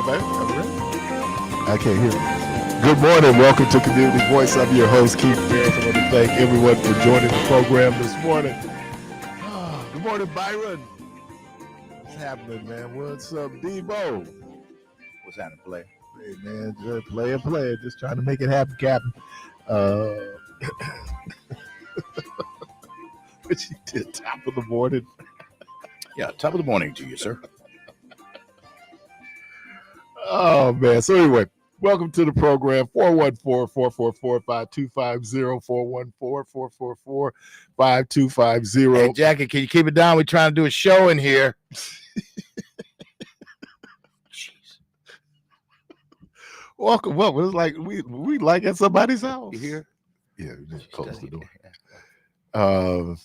baby. I can't hear you. Good morning. Welcome to Community Voice. I'm your host, Keith Parris. I want to thank everyone for joining the program this morning. Good morning, Byron. What's happening, man? What's up, Debo? What's happening, player? Hey, man, just playing. Just trying to make it happen, Captain. What you did, top of the morning? Yeah, top of the morning to you, sir. Oh, man. So anyway, welcome to the program, 414-444-5250, 414-444-5250. Hey, Jackie, can you keep it down? We're trying to do a show in here. Jeez. Welcome. It's like we like at somebody's house. You hear? Yeah, just close the door. So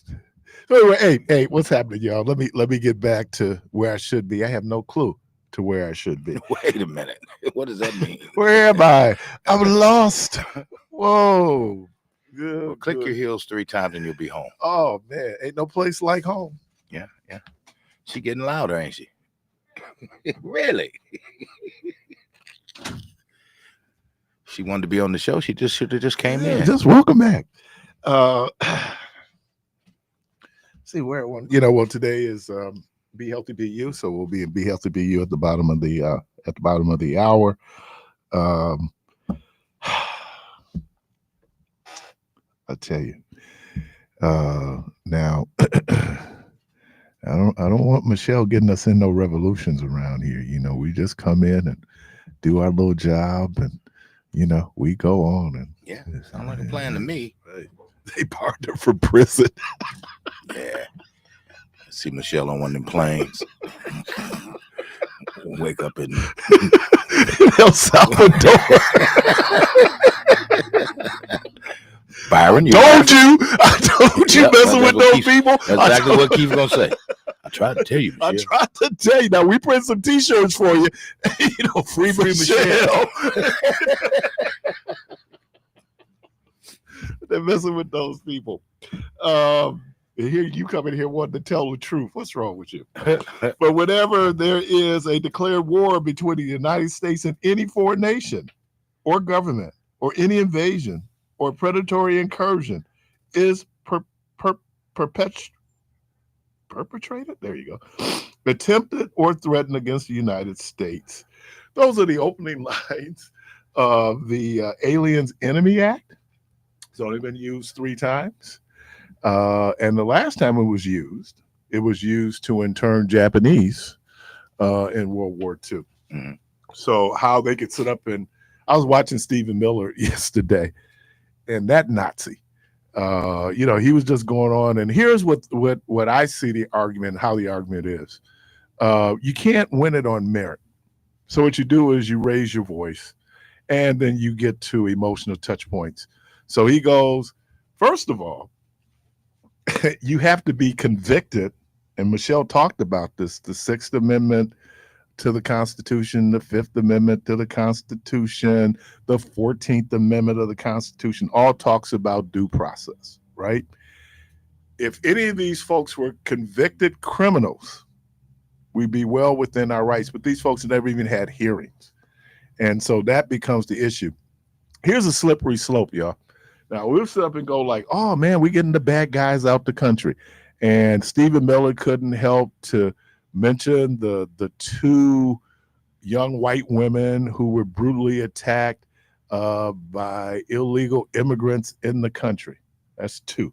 anyway, hey, what's happening, y'all? Let me get back to where I should be. I have no clue to where I should be. Wait a minute. What does that mean? Where am I? I'm lost. Whoa. Good. Well, click your heels 3 times and you'll be home. Oh man, ain't no place like home. Yeah. She getting louder, ain't she? Really? She wanted to be on the show. She just should have just came in. Just welcome back. See where one. Well, today is Be Healthy, Be You. So we'll be in Be Healthy, Be You at the bottom of the hour. I tell you, now I don't want Michelle getting us in no revolutions around here. We just come in and do our little job, and we go on. And yeah, sound like a plan to me. They parked her for prison. Yeah. See Michelle on one of them planes. Wake up in El Salvador. Byron, I told you, messing with those people. That's exactly what Keith's gonna say. I tried to tell you, Michelle. I tried to tell you. Now we print some T-shirts for you. Free Michelle. They're messing with those people. Here you come in here wanting to tell the truth. What's wrong with you? But whenever there is a declared war between the United States and any foreign nation or government or any invasion or predatory incursion is perpetrated, there you go, attempted or threatened against the United States. Those are the opening lines of the Aliens Enemy Act. It's only been used 3 times. And the last time it was used to intern Japanese in World War II. Mm-hmm. So how they could sit up and I was watching Stephen Miller yesterday, and that Nazi, he was just going on. And here's what I see the argument, how the argument is. You can't win it on merit. So what you do is you raise your voice, and then you get to emotional touch points. So he goes, first of all, you have to be convicted, and Michelle talked about this, the 6th Amendment to the Constitution, the 5th Amendment to the Constitution, the 14th Amendment of the Constitution, all talks about due process, right? If any of these folks were convicted criminals, we'd be well within our rights, but these folks never even had hearings. And so that becomes the issue. Here's a slippery slope, y'all. Now, we'll sit up and go like, oh, man, we're getting the bad guys out the country. And Stephen Miller couldn't help to mention the 2 young white women who were brutally attacked by illegal immigrants in the country. That's 2.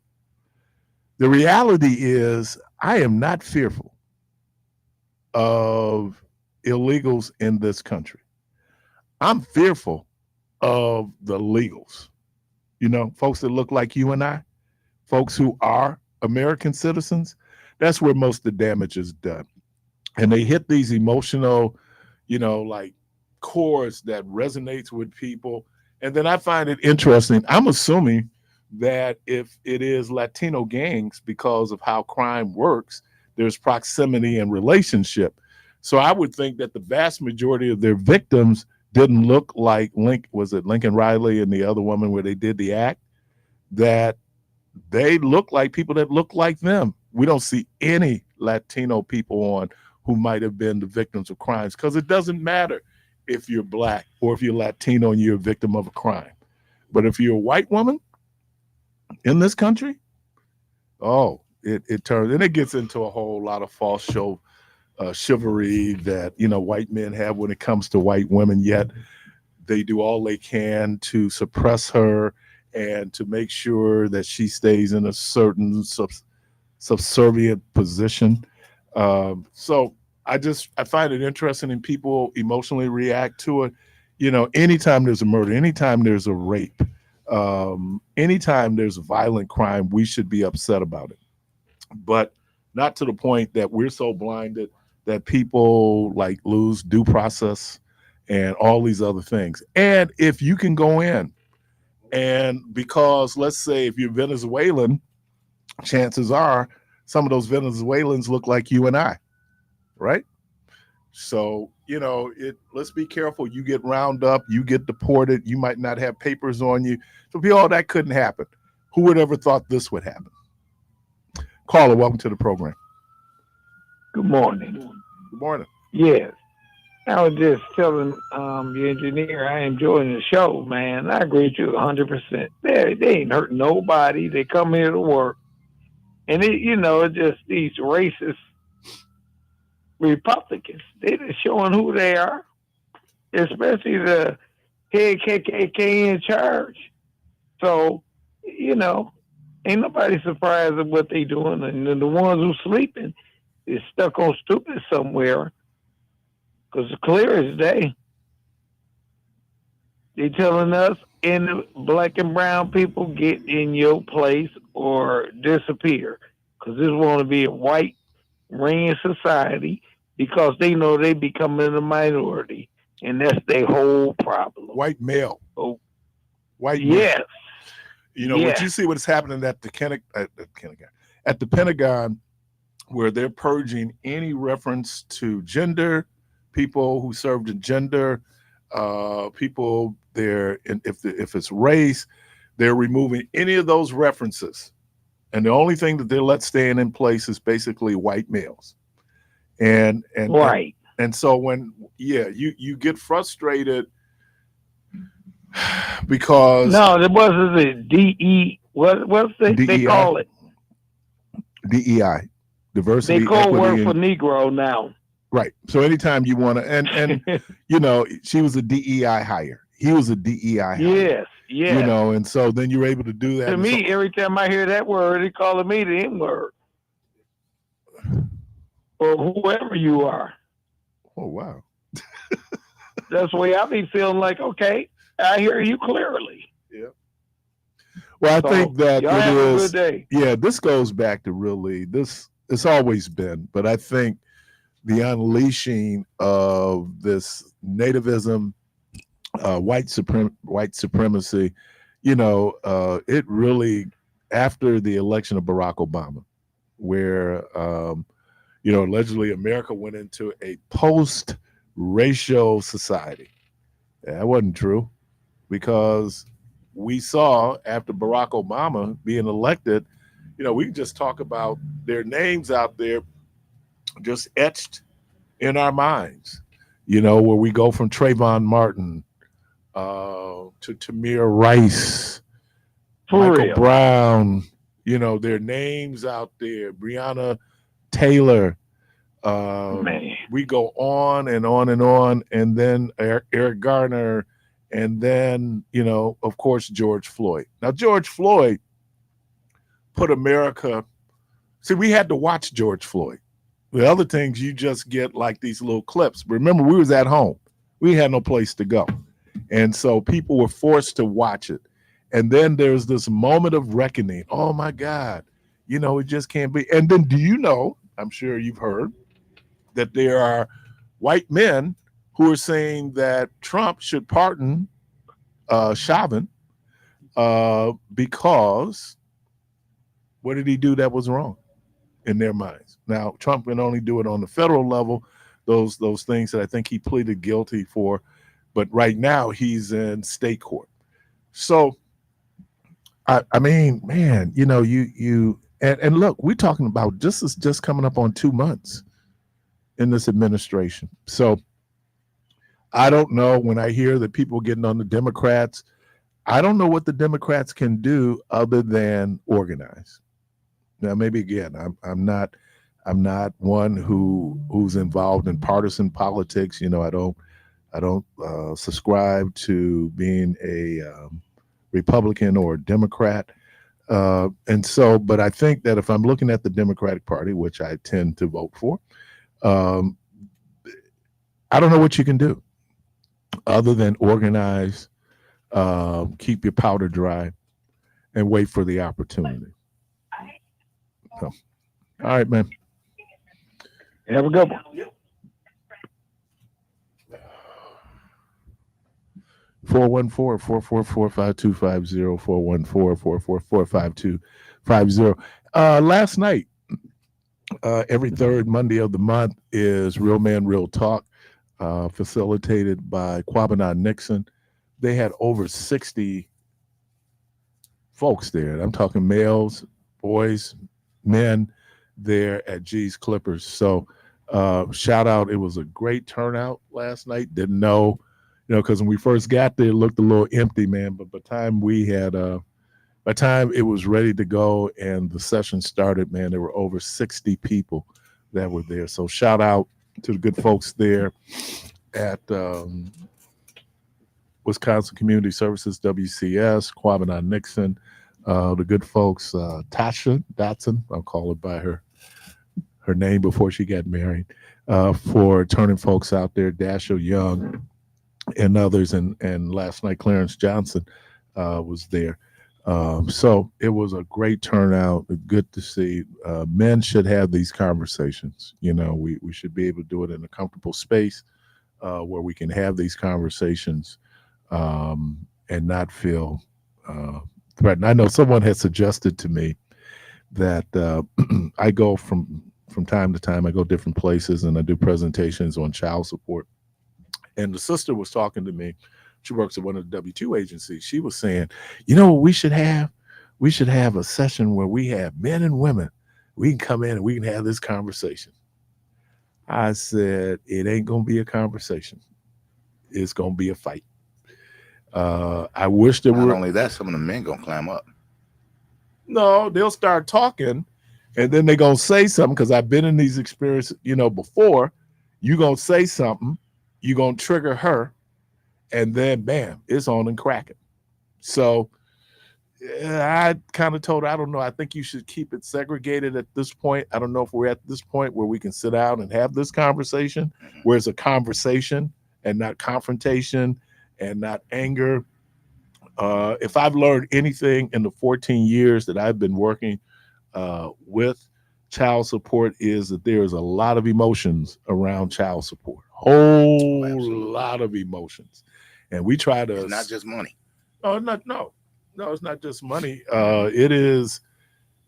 The reality is I am not fearful of illegals in this country. I'm fearful of the legals. Folks that look like you and I, folks who are American citizens, that's where most of the damage is done. And they hit these emotional, like chords that resonates with people. And then I find it interesting. I'm assuming that if it is Latino gangs, because of how crime works, there's proximity and relationship. So I would think that the vast majority of their victims didn't look like Lincoln Riley and the other woman where they did the act, that they look like people that look like them. We don't see any Latino people on who might have been the victims of crimes because it doesn't matter if you're black or if you're Latino and you're a victim of a crime. But if you're a white woman in this country, oh, it turns, and it gets into a whole lot of false show chivalry that white men have when it comes to white women. Yet they do all they can to suppress her and to make sure that she stays in a certain subservient position. So I find it interesting, and people emotionally react to it. Anytime there's a murder, anytime there's a rape, anytime there's a violent crime, we should be upset about it. But not to the point that we're so blinded that people like lose due process and all these other things. And if you can go in and because let's say if you're Venezuelan, chances are some of those Venezuelans look like you and I, right? So, let's be careful. You get round up, you get deported, you might not have papers on you. So, that couldn't happen. Who would ever thought this would happen? Caller, welcome to the program. Good morning. Good morning. Yes. I was just telling the engineer I enjoying the show, man. I agree with you 100%. They ain't hurting nobody. They come here to work. And, it's just these racist Republicans. They're just showing who they are, especially the head KKK in charge. So, ain't nobody surprised at what they doing. And the ones who sleeping is stuck on stupid somewhere because it's clear as day. They telling us, and the black and brown people, get in your place or disappear because this want to be a white reigning society because they know they becoming a minority, and that's their whole problem. White male. Oh, white yes. Male. What you see what's happening at the Pentagon, where they're purging any reference to gender, people who served in gender, people there, and if it's race, they're removing any of those references. And the only thing that they're let staying in place is basically white males. And right. And so when you get frustrated because there wasn't a DE. What's they call it? DEI, diversity. They call equity, work for Negro now. Right. So anytime you want to, and she was a DEI hire. He was a DEI hire. Yes. And so then you're able to do that. To me, every time I hear that word, they calling me the N word. Or whoever you are. Oh, wow. That's the way I be feeling like, okay, I hear you clearly. Yeah. Well, I think that y'all have a good day. Yeah, this goes back to really it's always been, but I think the unleashing of this nativism, white supremacy, it really, after the election of Barack Obama, where allegedly America went into a post-racial society. That wasn't true, because we saw after Barack Obama being elected, we can just talk about their names out there just etched in our minds, where we go from Trayvon Martin to Tamir Rice, Michael Brown, their names out there, Breonna Taylor. We go on and on and on, and then Eric Garner, and then, of course, George Floyd. Now, George Floyd put America, we had to watch George Floyd. The other things, you just get like these little clips. Remember, we was at home. We had no place to go. And so people were forced to watch it. And then there's this moment of reckoning. Oh, my God, it just can't be. And then I'm sure you've heard that there are white men who are saying that Trump should pardon Chauvin because what did he do that was wrong in their minds? Now, Trump can only do it on the federal level, those things that I think he pleaded guilty for. But right now he's in state court. So, I mean, man, and look, we're talking about just coming up on 2 months in this administration. So I don't know. When I hear that people getting on the Democrats, I don't know what the Democrats can do other than organize. Now, maybe again, I'm not one who's involved in partisan politics. I don't subscribe to being a Republican or a Democrat. And so, but I think that if I'm looking at the Democratic Party, which I tend to vote for, um, I don't know what you can do other than organize, keep your powder dry, and wait for the opportunity. So, all right, man. Have a good one. 414-444-5250, 414-444-5250. Last night, every third Monday of the month is Real Man, Real Talk, facilitated by Quabanon Nixon. They had over 60 folks there. I'm talking males, boys, men there at G's Clippers. So shout out. It was a great turnout last night. Didn't know, because when we first got there, it looked a little empty, man. But by the time by the time it was ready to go and the session started, man, there were over 60 people that were there. So shout out to the good folks there at Wisconsin Community Services, WCS, Quabanon Nixon, the good folks, Tasha Dotson, I'll call her by her name before she got married, for turning folks out there, Dashiell Young and others. And last night, Clarence Johnson was there. So it was a great turnout. Good to see. Men should have these conversations. We should be able to do it in a comfortable space where we can have these conversations and not feel threatened. I know someone has suggested to me that I go from time to time, I go different places and I do presentations on child support. And the sister was talking to me. She works at one of the W-2 agencies. She was saying, what we should have? We should have a session where we have men and women. We can come in and we can have this conversation. I said, it ain't going to be a conversation. It's going to be a fight. I wish there were. Not only that, some of the men going to climb up. No, they'll start talking and then they're going to say something, because I've been in these experiences, before. You're going to say something. You're going to trigger her. And then, bam, it's on and cracking. So I kind of told her, I don't know. I think you should keep it segregated at this point. I don't know if we're at this point where we can sit down and have this conversation, where it's a conversation and not confrontation and not anger. If I've learned anything in the 14 years that I've been working with child support, is that there is a lot of emotions around child support. Whole lot of emotions. And we try to. It's not just money. No, it's not just money. It is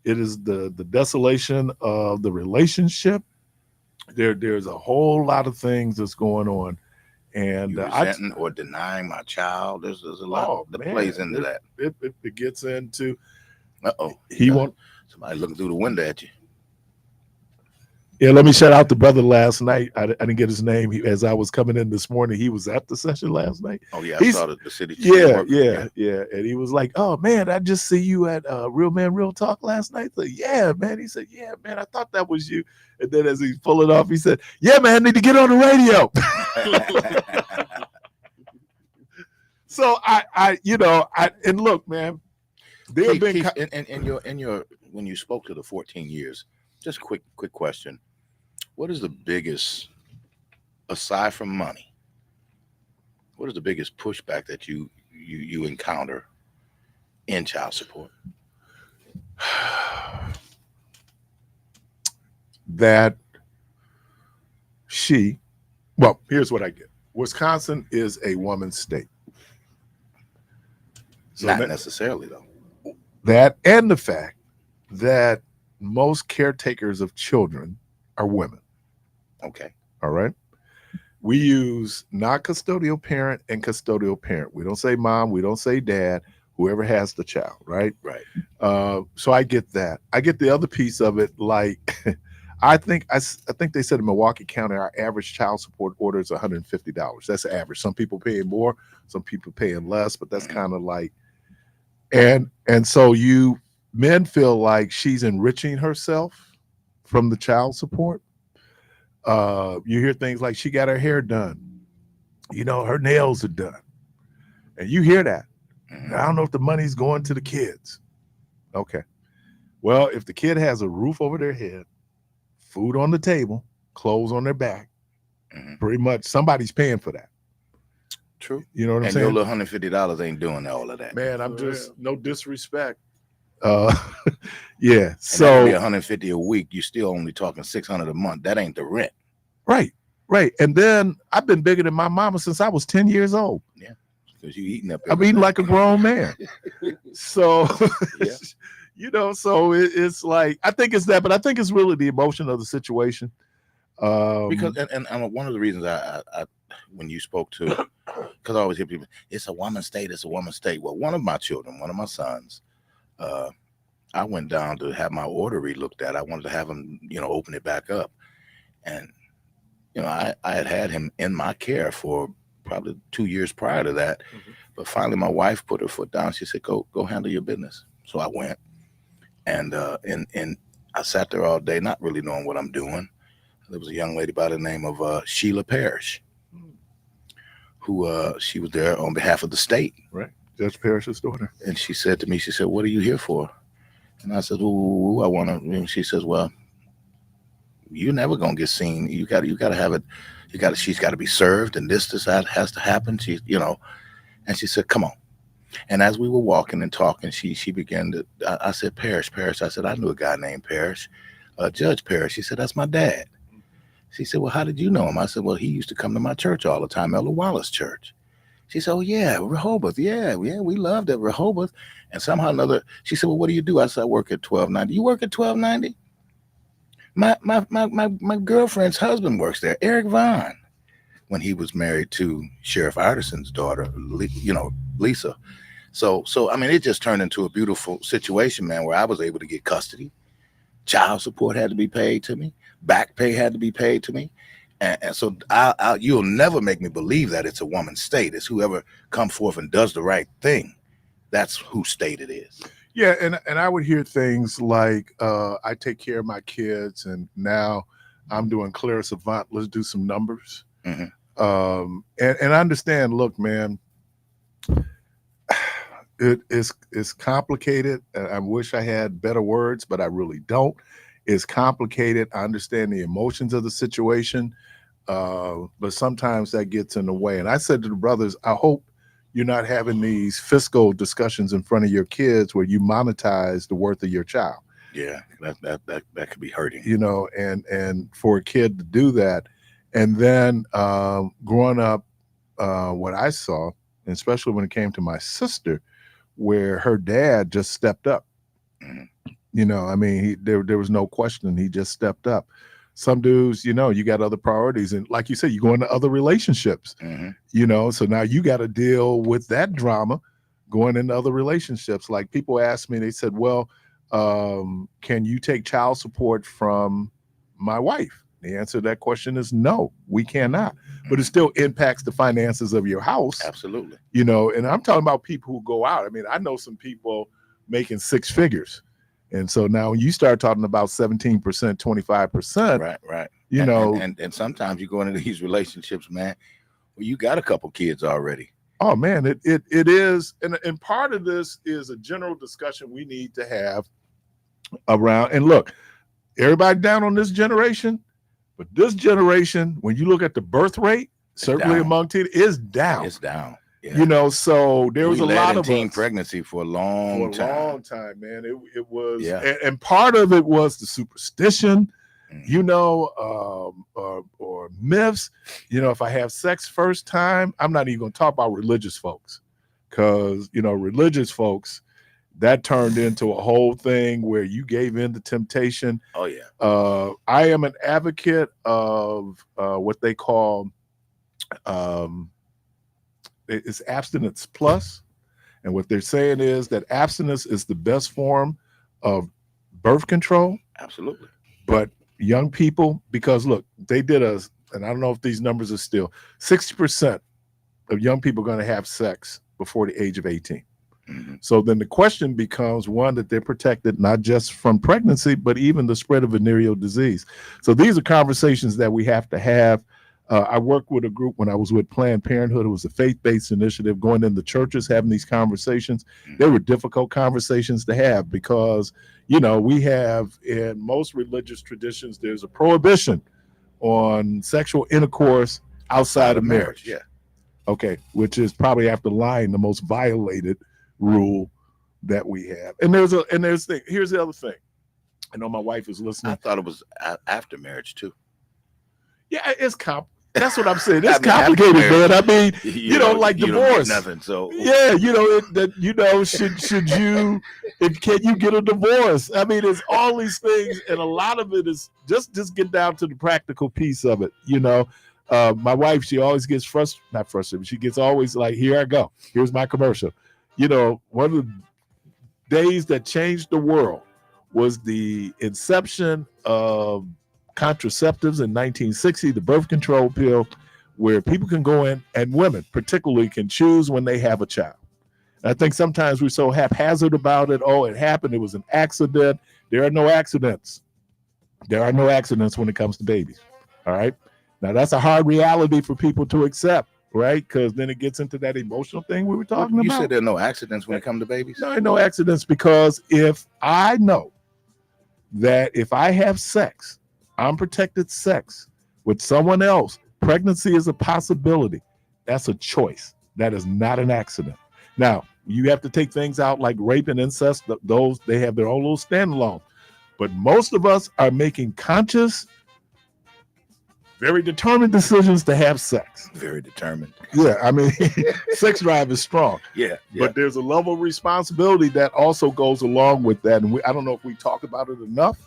the desolation of the relationship. There's a whole lot of things that's going on, and resenting or denying my child. There's a lot that plays into that. It gets into. Somebody looking through the window at you. Yeah, let me shout out the brother last night. I didn't get his name. As I was coming in this morning, he was at the session last night. Oh, yeah, I saw the city. Yeah. And he was like, oh, man, I just see you at Real Man, Real Talk last night. So, yeah, man. He said, yeah, man, I thought that was you. And then as he's pulling off, he said, yeah, man, I need to get on the radio. So and look, man, there have been in your when you spoke to the 14 years, just quick question. What is the biggest, aside from money, what is the biggest pushback that you encounter in child support? That here's what I get. Wisconsin is a woman's state. So not necessarily, though. That and the fact that most caretakers of children are women. Okay. All right. We use not custodial parent and custodial parent. We don't say mom. We don't say dad. Whoever has the child. Right. Right. So I get that. I get the other piece of it. Like I think they said in Milwaukee County our average child support order is $150. That's the average. Some people paying more, some people paying less, but that's kind of like, and so men feel like she's enriching herself from the child support. You hear things like she got her hair done, her nails are done, and you hear that. I don't know if the money's going to the kids. Okay, well, if the kid has a roof over their head, food on the table, clothes on their back, pretty much somebody's paying for that. True. You know what I'm and saying? your little $150 ain't doing all of that. Man, I'm just no disrespect. Yeah. So that'd be $150 a week. You still only talking $600 a month. That ain't the rent. Right. And then I've been bigger than my mama since I was 10 years old. Yeah. Because you eating up. I'm eating like a grown man. So, yeah. So it's like, I think it's that, but I think it's really the emotion of the situation. Because and one of the reasons I when you spoke to, because I always hear people, it's a woman's state, it's a woman's state. Well, one of my children, one of my sons, I went down to have my order relooked at. I wanted to have him, open it back up. And, I had him in my care for probably 2 years prior to that. But finally my wife put her foot down. She said, go handle your business. So I went and I sat there all day, not really knowing what I'm doing. There was a young lady by the name of Sheila Parrish, who she was there on behalf of the state. Right. Judge Parrish's daughter. And she said to me, what are you here for? And I said, I want to. And she says, well, you're never going to get seen. You got to have it. She's got to be served, and this that has to happen. And she said, come on. And as we were walking and talking, she began to, I said, Parrish. I said, I knew a guy named Parrish, Judge Parrish. She said, that's my dad. She said, well, how did you know him? I said, well, he used to come to my church all the time, Elder Wallace Church. She said, oh, yeah, Rehoboth. Yeah, we loved it, Rehoboth. And somehow or another, she said, well, what do you do? I said, I work at 1290. You work at 1290? My girlfriend's husband works there, Eric Vaughn, when he was married to Sheriff Artison's daughter, Lisa. So I mean, it just turned into a beautiful situation, man, where I was able to get custody. Child support had to be paid to me. Back pay had to be paid to me. And so you'll never make me believe that it's a woman's state. It's whoever comes forth and does the right thing. That's whose state it is. Yeah, and I would hear things like, I take care of my kids, and now I'm doing Clara Savant. Let's do some numbers. And I understand, look, man, it's complicated. I wish I had better words, but I really don't. It's complicated. I understand the emotions of the situation, but sometimes that gets in the way. And I said to the brothers, I hope you're not having these fiscal discussions in front of your kids where you monetize the worth of your child. Yeah, that could be hurting. And for a kid to do that, and then growing up, what I saw, and especially when it came to my sister, where her dad just stepped up. I mean, there was no question. He just stepped up. Some dudes, you got other priorities. And like you said, you go into other relationships, so now you got to deal with that drama going into other relationships. Like people asked me, they said, well, can you take child support from my wife? The answer to that question is no, we cannot. But it still impacts the finances of your house. Absolutely. And I'm talking about people who go out. I mean, I know some people making six figures. And so now when you start talking about 17%, 25%, right. And sometimes you go into these relationships, man, where you got a couple kids already. Oh man, it is. And part of this is a general discussion we need to have around. And look, everybody down on this generation, but this generation, when you look at the birth rate, certainly among teens, is down. It's down. Yeah. So there was a lot of teen pregnancy for a long time, man. It was, and part of it was the superstition, or myths. If I have sex first time, I'm not even going to talk about religious folks, because religious folks, that turned into a whole thing where you gave in to temptation. Oh yeah. I am an advocate of what they call. It's abstinence plus. And what they're saying is that abstinence is the best form of birth control. Absolutely. But young people, because look, they did and I don't know if these numbers are still 60% of young people are going to have sex before the age of 18. Mhm. So then the question becomes, one, that they're protected not just from pregnancy, but even the spread of venereal disease. So these are conversations that we have to have. I worked with a group when I was with Planned Parenthood. It was a faith-based initiative, going into churches, having these conversations. They were difficult conversations to have because, we have in most religious traditions, there's a prohibition on sexual intercourse outside of marriage. Yeah. Okay, which is probably, after lying, the most violated rule that we have. And here's the other thing. I know my wife is I listening. thought it was after marriage too. Yeah, that's what I'm saying. It's I mean, after complicated, man. marriage, I mean, like you don't get divorce. nothing. So Yeah, should you, can you get a divorce? I mean, it's all these things, and a lot of it is just get down to the practical piece of it. My wife, she always gets not frustrated. She gets always like, here I go. Here's my commercial. One of the days that changed the world was the inception of contraceptives in 1960, the birth control pill, where people can go in, and women particularly can choose when they have a child. And I think sometimes we're so haphazard about it. Oh, it happened. It was an accident. There are no accidents. There are no accidents when it comes to babies. All right. Now, that's a hard reality for people to accept, right? Because then it gets into that emotional thing we were talking about. You said there are no accidents when it comes to babies? No accidents, because if I know that if I have sex, unprotected sex with someone else, pregnancy is a possibility. That's a choice. That is not an accident. Now, you have to take things out like rape and incest. Those, they have their own little standalone. But most of us are making conscious, very determined decisions to have sex. Very determined. Yeah, I mean, sex drive is strong. Yeah. But there's a level of responsibility that also goes along with that. And I don't know if we talk about it enough,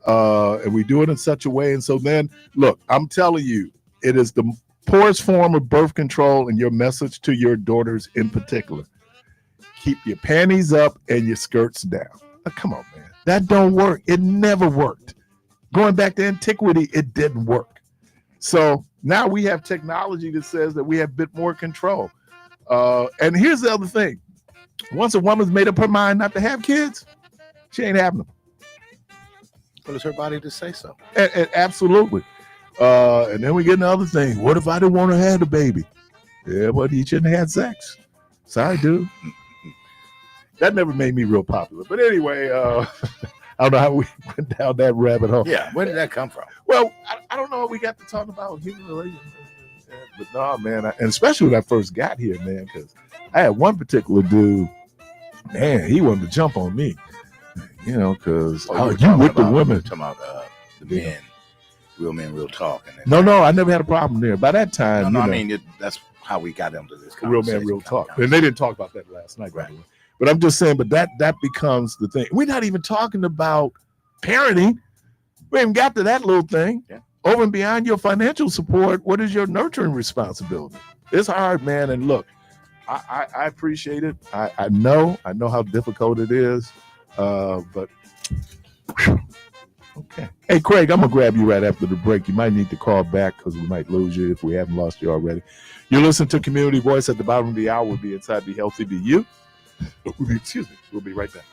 and we do it in such a way. And so then, look, I'm telling you, it is the poorest form of birth control, and your message to your daughters in particular: keep your panties up and your skirts down. Now, come on, man. That don't work. It never worked. Going back to antiquity, it didn't work. So now we have technology that says that we have a bit more control. And here's the other thing. Once a woman's made up her mind not to have kids, she ain't having them. Well, it's her body to say so. And absolutely. And then we get another thing. What if I didn't want to have the baby? Yeah, but you shouldn't have had sex. Sorry, dude. That never made me real popular. But anyway, I don't know how we went down that rabbit hole. Yeah, where did that come from? Well, I don't know. We got to talk about human relations. But no, man, and especially when I first got here, man, because I had one particular dude, man, he wanted to jump on me, because you with the women. Talking about the men, real men, real talk. And No, I never had a problem there. By that time, I mean, that's how we got into this conversation. Real man, real talk. And they didn't talk about that last night, right? But I'm just saying, but that becomes the thing. We're not even talking about parenting. We haven't got to that little thing. Yeah. Over and beyond your financial support, what is your nurturing responsibility? It's hard, man. And look, I appreciate it. I know how difficult it is. But whew, okay. Hey, Craig, I'm gonna grab you right after the break. You might need to call back because we might lose you if we haven't lost you already. You're listening to Community Voice. At the bottom of the hour will be Inside Be Healthy, Be You. Excuse me. We'll be right back.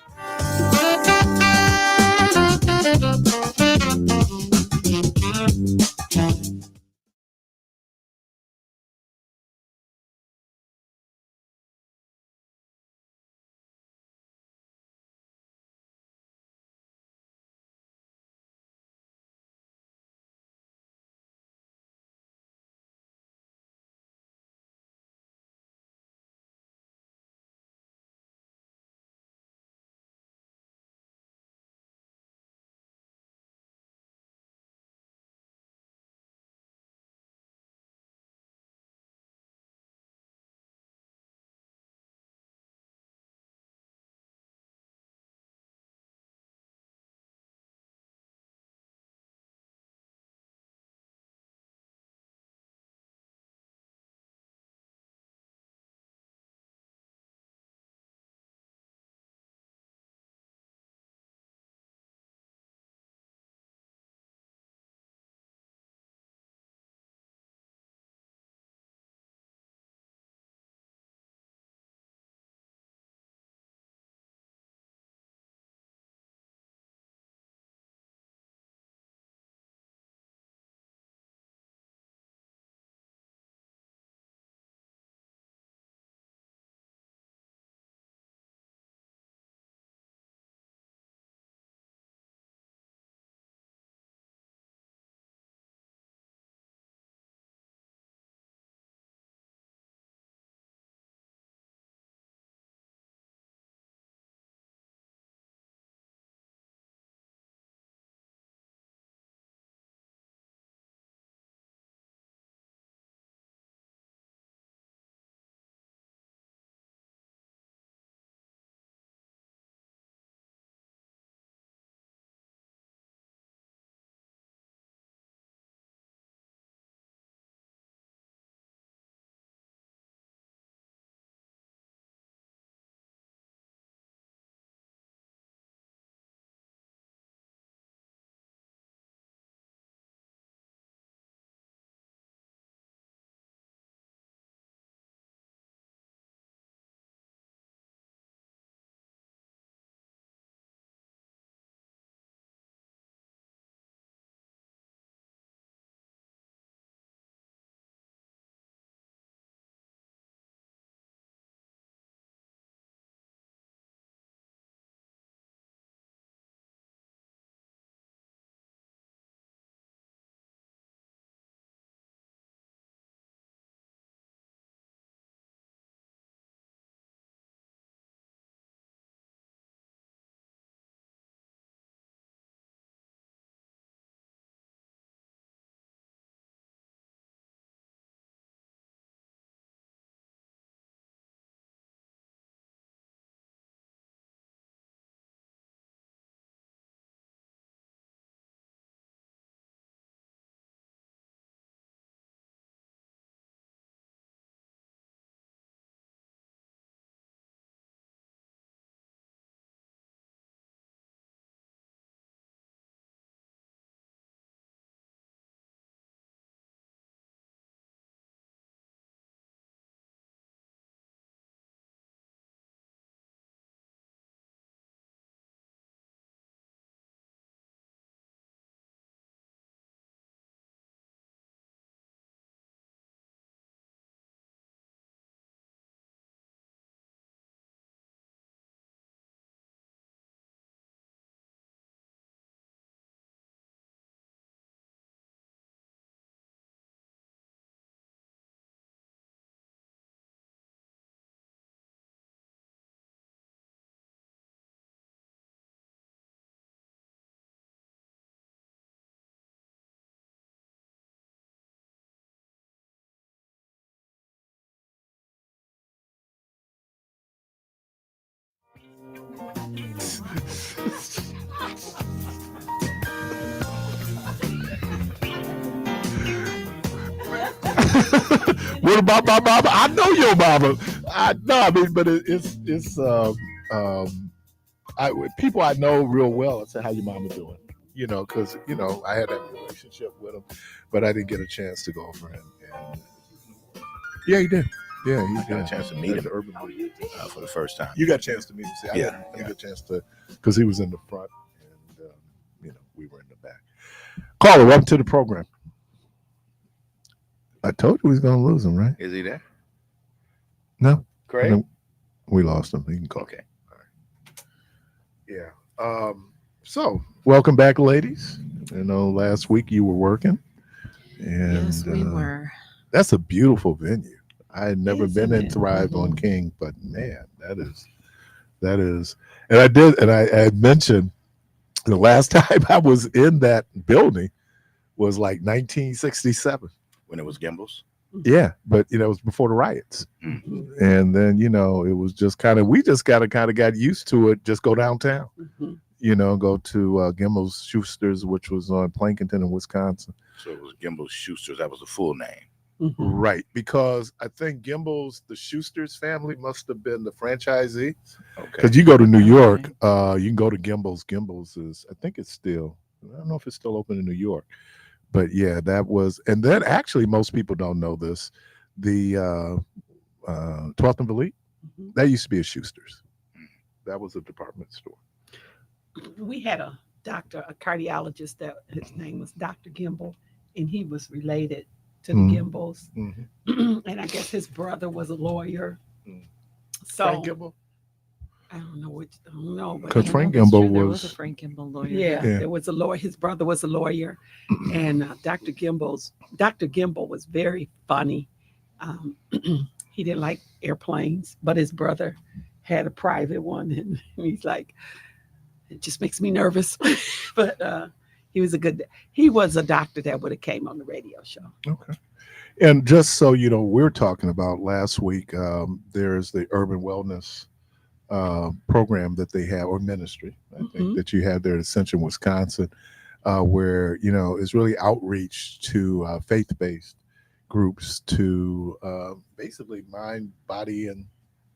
What about my mama? I know your mama. I know. I mean, but it's people I know real well. I say, "How your mama doing?" You know, because I had that relationship with him, but I didn't get a chance to go over and yeah, he did. Yeah, he got a chance to meet him Urban for the first time. You got a chance to meet him. See, I didn't get a chance to, because he was in the front and we were in the back. Caller, welcome to the program. I told you we was going to lose him, right? Is he there? No. Craig? We lost him. He can call. Okay. All right. Yeah. So, welcome back, ladies. Last week you were working. And, yes, we were. That's a beautiful venue. I had never Isn't been in it? Thrive on King, but man, that is. And I did, and I mentioned the last time I was in that building was like 1967. When it was Gimbel's? Yeah, but it was before the riots. Mm-hmm. And then it was just we just kind of got used to it. Just go downtown, go to Gimbel's Schuster's, which was on Plankinton in Wisconsin. So it was Gimbel's Schuster's. That was the full name, right? Because I think the Schuster's family must have been the franchisee. Okay. Because you go to New York, you can go to Gimbel's. Gimbel's is, I think it's still. I don't know if it's still open in New York. But yeah, that was, and then actually most people don't know this. The 12th and Valete, that used to be a Schuster's. That was a department store. We had a doctor, a cardiologist, that his name was Dr. Gimbel, and he was related to the Gimbels. And I guess his brother was a lawyer. So Frank Gimbel? I don't know. Because Frank Gimbel was a Frank Gimbel lawyer. Yeah, there was a lawyer. His brother was a lawyer, and Dr. Gimbel was very funny. He didn't like airplanes, but his brother had a private one, and he's like, it just makes me nervous. But he was a doctor that would have came on the radio show. Okay. And just so we're talking about last week, there's the Urban Wellness program that they have, or ministry, I think, that you have there in Ascension, Wisconsin, where it's really outreach to faith-based groups to basically mind, body, and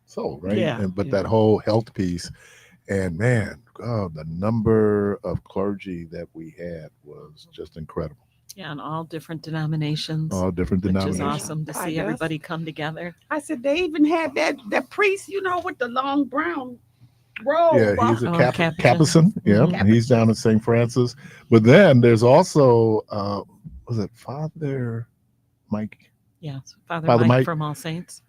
soul, right? Yeah. But that whole health piece, and man, the number of clergy that we had was just incredible. Yeah, and all different denominations. Which is awesome to I see guess. everybody come together. I said they even had that priest, with the long brown robe. Yeah, he's a Capuchin. Capuchin. Yeah, Capuchin. He's down in St. Francis. But then there's also, was it Father Mike? Yeah, Father Mike Mike from All Saints.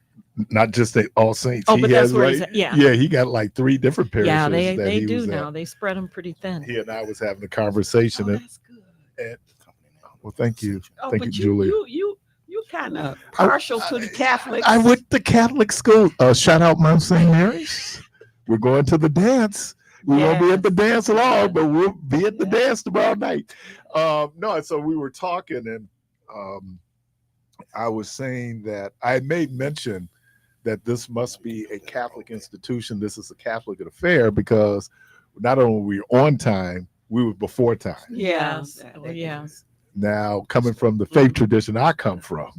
Not just the All Saints. Oh, He but that's has, where like, he's at. Yeah. Yeah, he got like 3 different parishes. Yeah, that they he do was now. at. They spread them pretty thin. He and I was having a conversation. Oh, And, that's good. well, thank you. Oh, Thank you, but Julia. you kind of partial to the Catholics. I went to Catholic school. Shout out Mount St. Mary's. We're going to the dance. We won't be at the dance along, but we'll be at the dance tomorrow night. No, so we were talking, and I was saying that I had made mention that this must be a Catholic institution. This is a Catholic affair because not only were we on time, we were before time. Yes. Yes. Now, coming from the faith tradition I come from,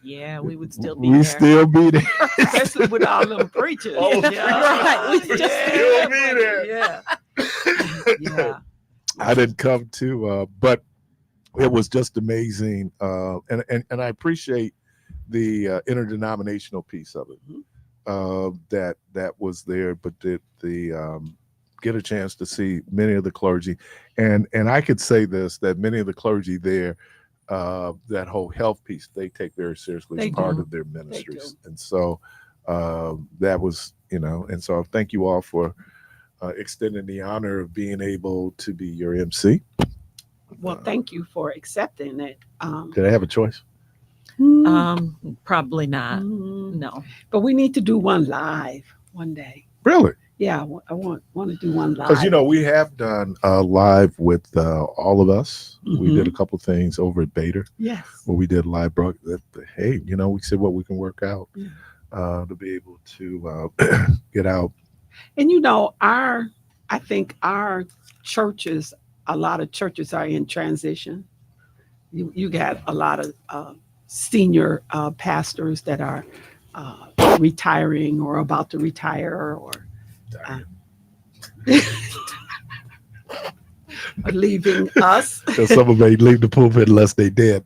Yeah, we would still be we there. still be there. Especially with all them preachers. Oh, right. We just still be there. Yeah. Yeah. I didn't come to, but it was just amazing, and I appreciate the interdenominational piece of it. That was there, but the get a chance to see many of the clergy, and I could say this, that many of the clergy there, that whole health piece, they take very seriously as part of their ministries, and so that was, and so thank you all for extending the honor of being able to be your MC. Well, thank you for accepting it. Did I have a choice? Probably not. mm, No. But we need to do one live one day. Really? Yeah, I want to do one live. Because we have done live with all of us. We did a couple things over at Bader Yes. where we did live broadcast. Hey, we said what we can work out to be able to get out. And our I think our churches, a lot of churches are in transition. You got a lot of senior pastors that are retiring or about to retire or uh, leaving us. Because some of them may leave the pulpit unless they dead.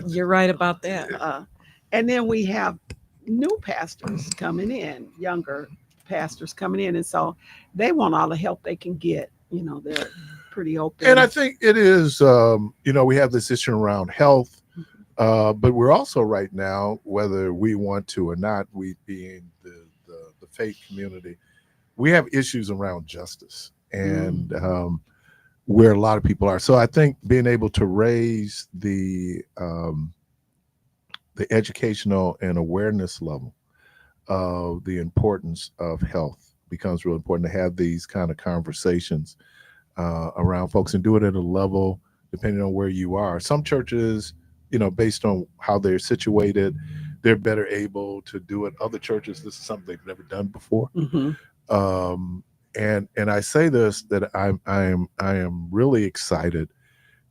You're right about that. And then we have new pastors coming in, younger pastors coming in. And so they want all the help they can get. You know, they're pretty open. And I think it is, we have this issue around health, but we're also right now, whether we want to or not, we being the faith community, we have issues around justice and where a lot of people are. So I think being able to raise the educational and awareness level of the importance of health becomes real important, to have these kind of conversations around folks and do it at a level depending on where you are. Some churches, based on how they're situated, they're better able to do it. Other churches, this is something they've never done before. And I say this, that I am really excited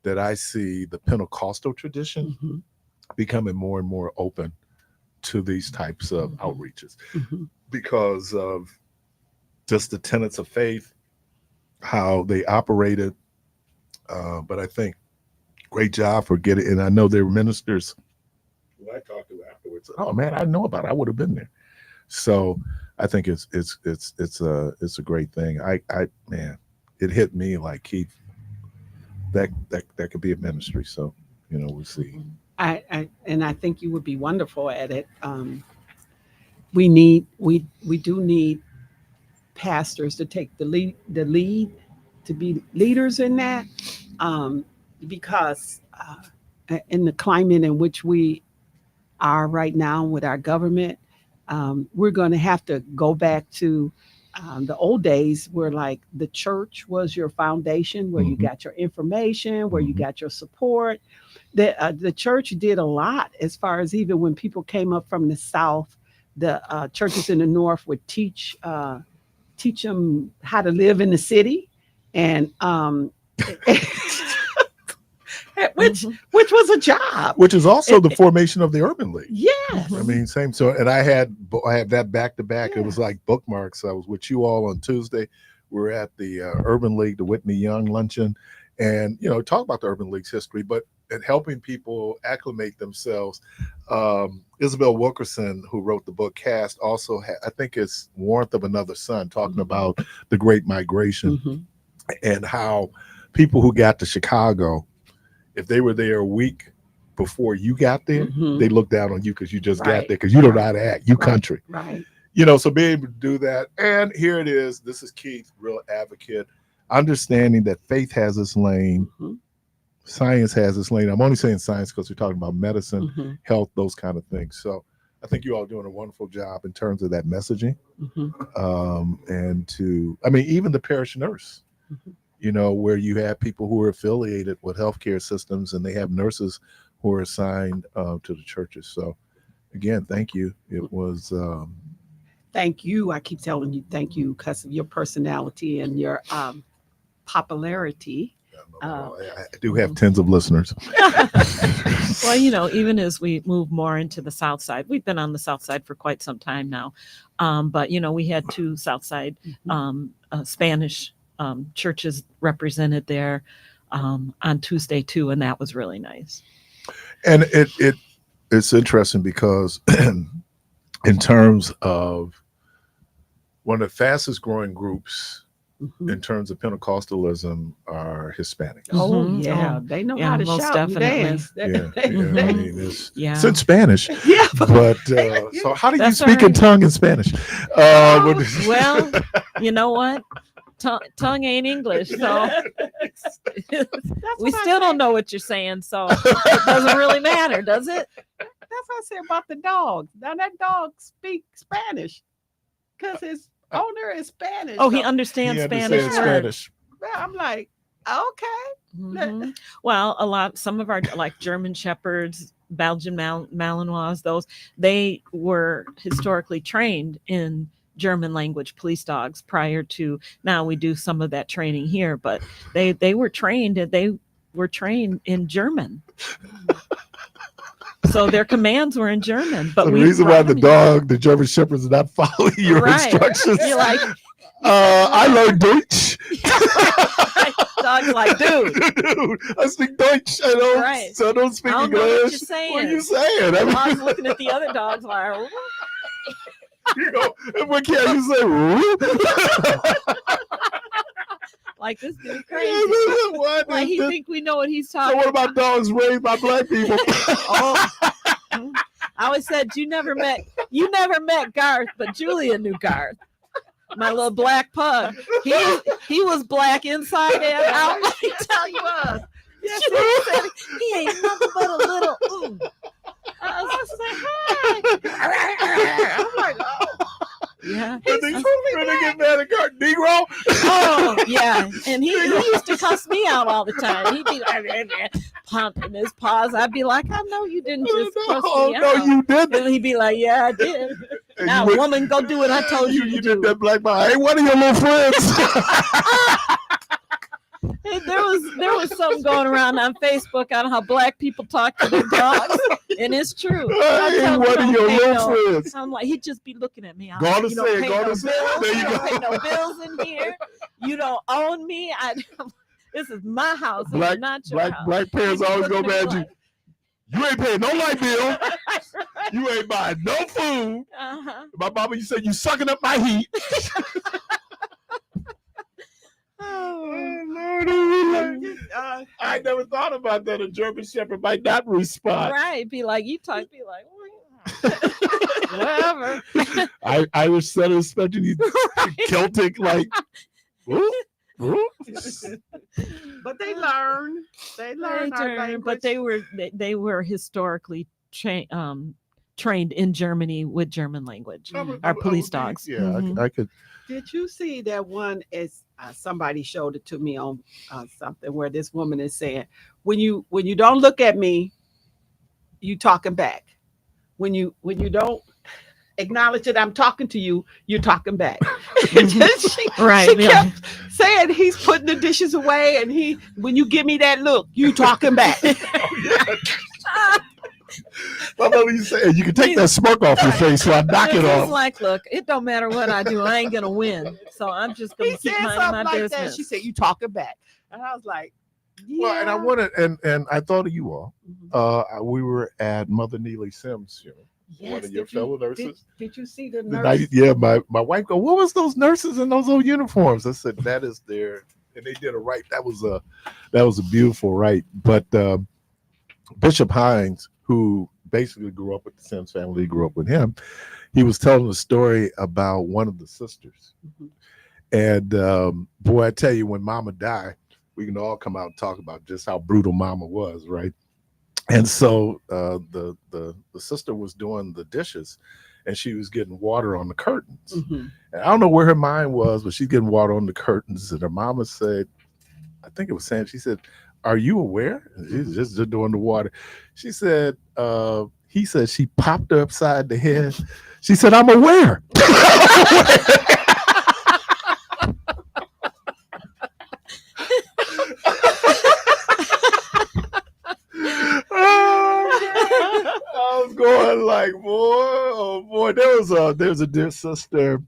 that I see the Pentecostal tradition becoming more and more open to these types of outreaches because of just the tenets of faith, how they operated. But I think great job for getting, and I know there were ministers who I talked to afterwards. Oh man, I know about it. I would have been there. So I think it's a great thing. Man, it hit me like, Keith, that could be a ministry. So, we'll see. I think you would be wonderful at it. We do need pastors to take the lead to be leaders in that, because in the climate in which we are right now with our government, we're going to have to go back to the old days where like the church was your foundation, where you got your information, where you got your support. The church did a lot as far as even when people came up from the South, the churches in the North would teach them how to live in the city, and which was a job. Which is also the formation of the Urban League. Yes. I mean, same. So, and I had that back to back. Yeah. It was like bookmarks. I was with you all on Tuesday. We were at the Urban League, the Whitney Young luncheon, and talk about the Urban League's history, but and helping people acclimate themselves. Isabel Wilkerson, who wrote the book Cast, also I think it's Warmth of Another Sun, talking about the Great Migration and how people who got to Chicago, if they were there a week before you got there, they looked down on you because you just got there, because you don't know how to act. You country. Right. So being able to do that. And here it is. This is Keith, real advocate, understanding that faith has its lane. Science has its lane. I'm only saying science because we're talking about medicine, health, those kind of things. So I think you all are doing a wonderful job in terms of that messaging. And even the parish nurse, where you have people who are affiliated with healthcare systems and they have nurses who are assigned to the churches. So again, thank you. It was. Thank you. I keep telling you, thank you, because of your personality and your popularity. I do have tens of listeners. Well, even as we move more into the South Side, we've been on the South Side for quite some time now. But, we had two South Side Spanish churches represented there on Tuesday too, and that was really nice. And it's interesting because in terms of one of the fastest growing groups in terms of Pentecostalism are Hispanic. Oh yeah, they know how to most shout definitely. and dance. I mean, it's in Spanish. Yeah, but so how do you That's speak all in tongue in Spanish? Well, you know what? Tongue ain't English, so we still don't know what you're saying, so it doesn't really matter, does it? That's what I said about the dog. Now that dog speaks Spanish because his owner is Spanish. Oh, he So, understands He Spanish understands words. Spanish. I'm like, okay. Mhm. Well, some of our like German Shepherds, Belgian Malinois, they were historically trained in German language police dogs prior to now. We do some of that training here, but they were trained in German. So their commands were in German. But So the reason why the German Shepherd is not following your instructions. You're like, I learned Deutsch. Dog's like, dude, I speak Deutsch. So I don't speak I don't know English. what you're saying. What are you saying? I was looking at the other dogs like, what? You know, and what can you say? Woo? Like, this dude crazy. What? Like, he think we know what he's talking So what about dogs raised by black people? Oh, I always said you never met Garth, but Julia knew Garth. My little black pug. He was black inside and out. Let me tell you what. Julia said he ain't nothing but a little I was just like, hi. I'm like, oh. Yeah. When they get mad at Garth, Negro. Oh, yeah. And he used to cuss me out all the time. He'd be like, pumping his paws. I'd be like, I know you didn't just cuss me out. No, you didn't. And he'd be like, yeah, I did. And now, woman, go do what I told you to You do. did that black boy. Hey, one of your little friends. Hey, there was something going around on Facebook on how black people talk to their dogs, and it's true. Hey, one of your little friends. I'm like, he'd just be looking at me. Go to say it. Go to say it. There you You don't go. pay no bills in here. You don't own me. This is my house. It's not your house. Black parents always go mad at you. You ain't paying no light bill. You ain't buying no food. Uh-huh. My mama, you said you sucking up my heat. I never thought about that. A German Shepherd might not respond. Right. Be like, whatever. Irish setter expecting you Celtic, like, whoop, whoop. But they learn. They learn our language. But they were historically trained in Germany with German language. Our police dogs. Yeah, Mhm. I could. Did you see that one? As somebody showed it to me on something where this woman is saying, when you don't look at me, you talking back. When you don't acknowledge that I'm talking to you, you're talking back. Right. She kept saying he's putting the dishes away, and when you give me that look, you talking back. My mother used to say, you can take that smirk off your face so I knock it It's off. like, look, it don't matter what I do, I ain't gonna win. So I'm just gonna He keep said minding something my like business. that. She said, "You talking back," and I was like, "Yeah." Well, and I wanted, and I thought of you all. We were at Mother Neely Sims' funeral. Yes, One of your did you- fellow nurses. Did you see the The nurse? night- yeah, my wife go, what was those nurses in those old uniforms? I said, that is their, and they did a rite. That was a beautiful rite. But Bishop Hines, who basically grew up with the Sims family, grew up with him. He was telling a story about one of the sisters. And boy, I tell you, when Mama died, we can all come out and talk about just how brutal Mama was, right? And so the sister was doing the dishes, and she was getting water on the curtains. And I don't know where her mind was, but she's getting water on the curtains. And her mama said, I think it was Sam, she said, "Are you aware?" And she's just doing the water. She said, he said she popped her upside the head. She said, "I'm aware." I was going like, boy, oh boy. There's a dear sister,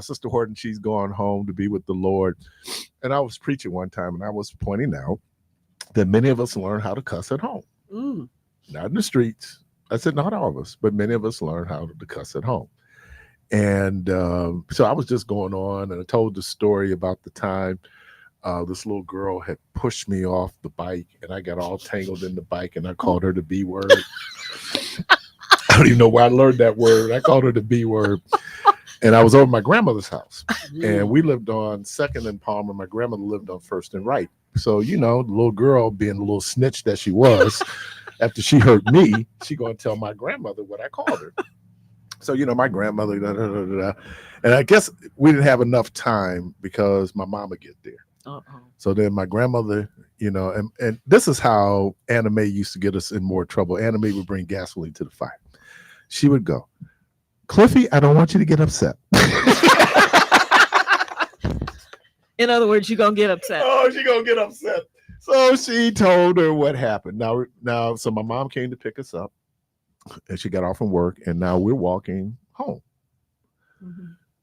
Sister Horton. She's gone home to be with the Lord. And I was preaching one time, and I was pointing out that many of us learn how to cuss at home, not in the streets. I said not all of us, but many of us learn how to cuss at home. And so I was just going on, and I told the story about the time this little girl had pushed me off the bike, and I got all tangled in the bike, and I called her the B word. I don't even know where I learned that word. I called her the B word. And I was over at my grandmother's house, and we lived on 2nd and Palmer. My grandmother lived on 1st and Wright. So, you know, the little girl, being a little snitch that she was, after she hurt me, she going to tell my grandmother what I called her. So, you know, my grandmother, and I guess we didn't have enough time because my mama get there. So then my grandmother, you know, and this is how Anna Mae used to get us in more trouble. Anna Mae would bring gasoline to the fire. She would go, Cliffy, I don't want you to get upset. In other words, you're gonna get upset. Oh, she gonna get upset. So she told her what happened. So my mom came to pick us up, and she got off from work, and now we're walking home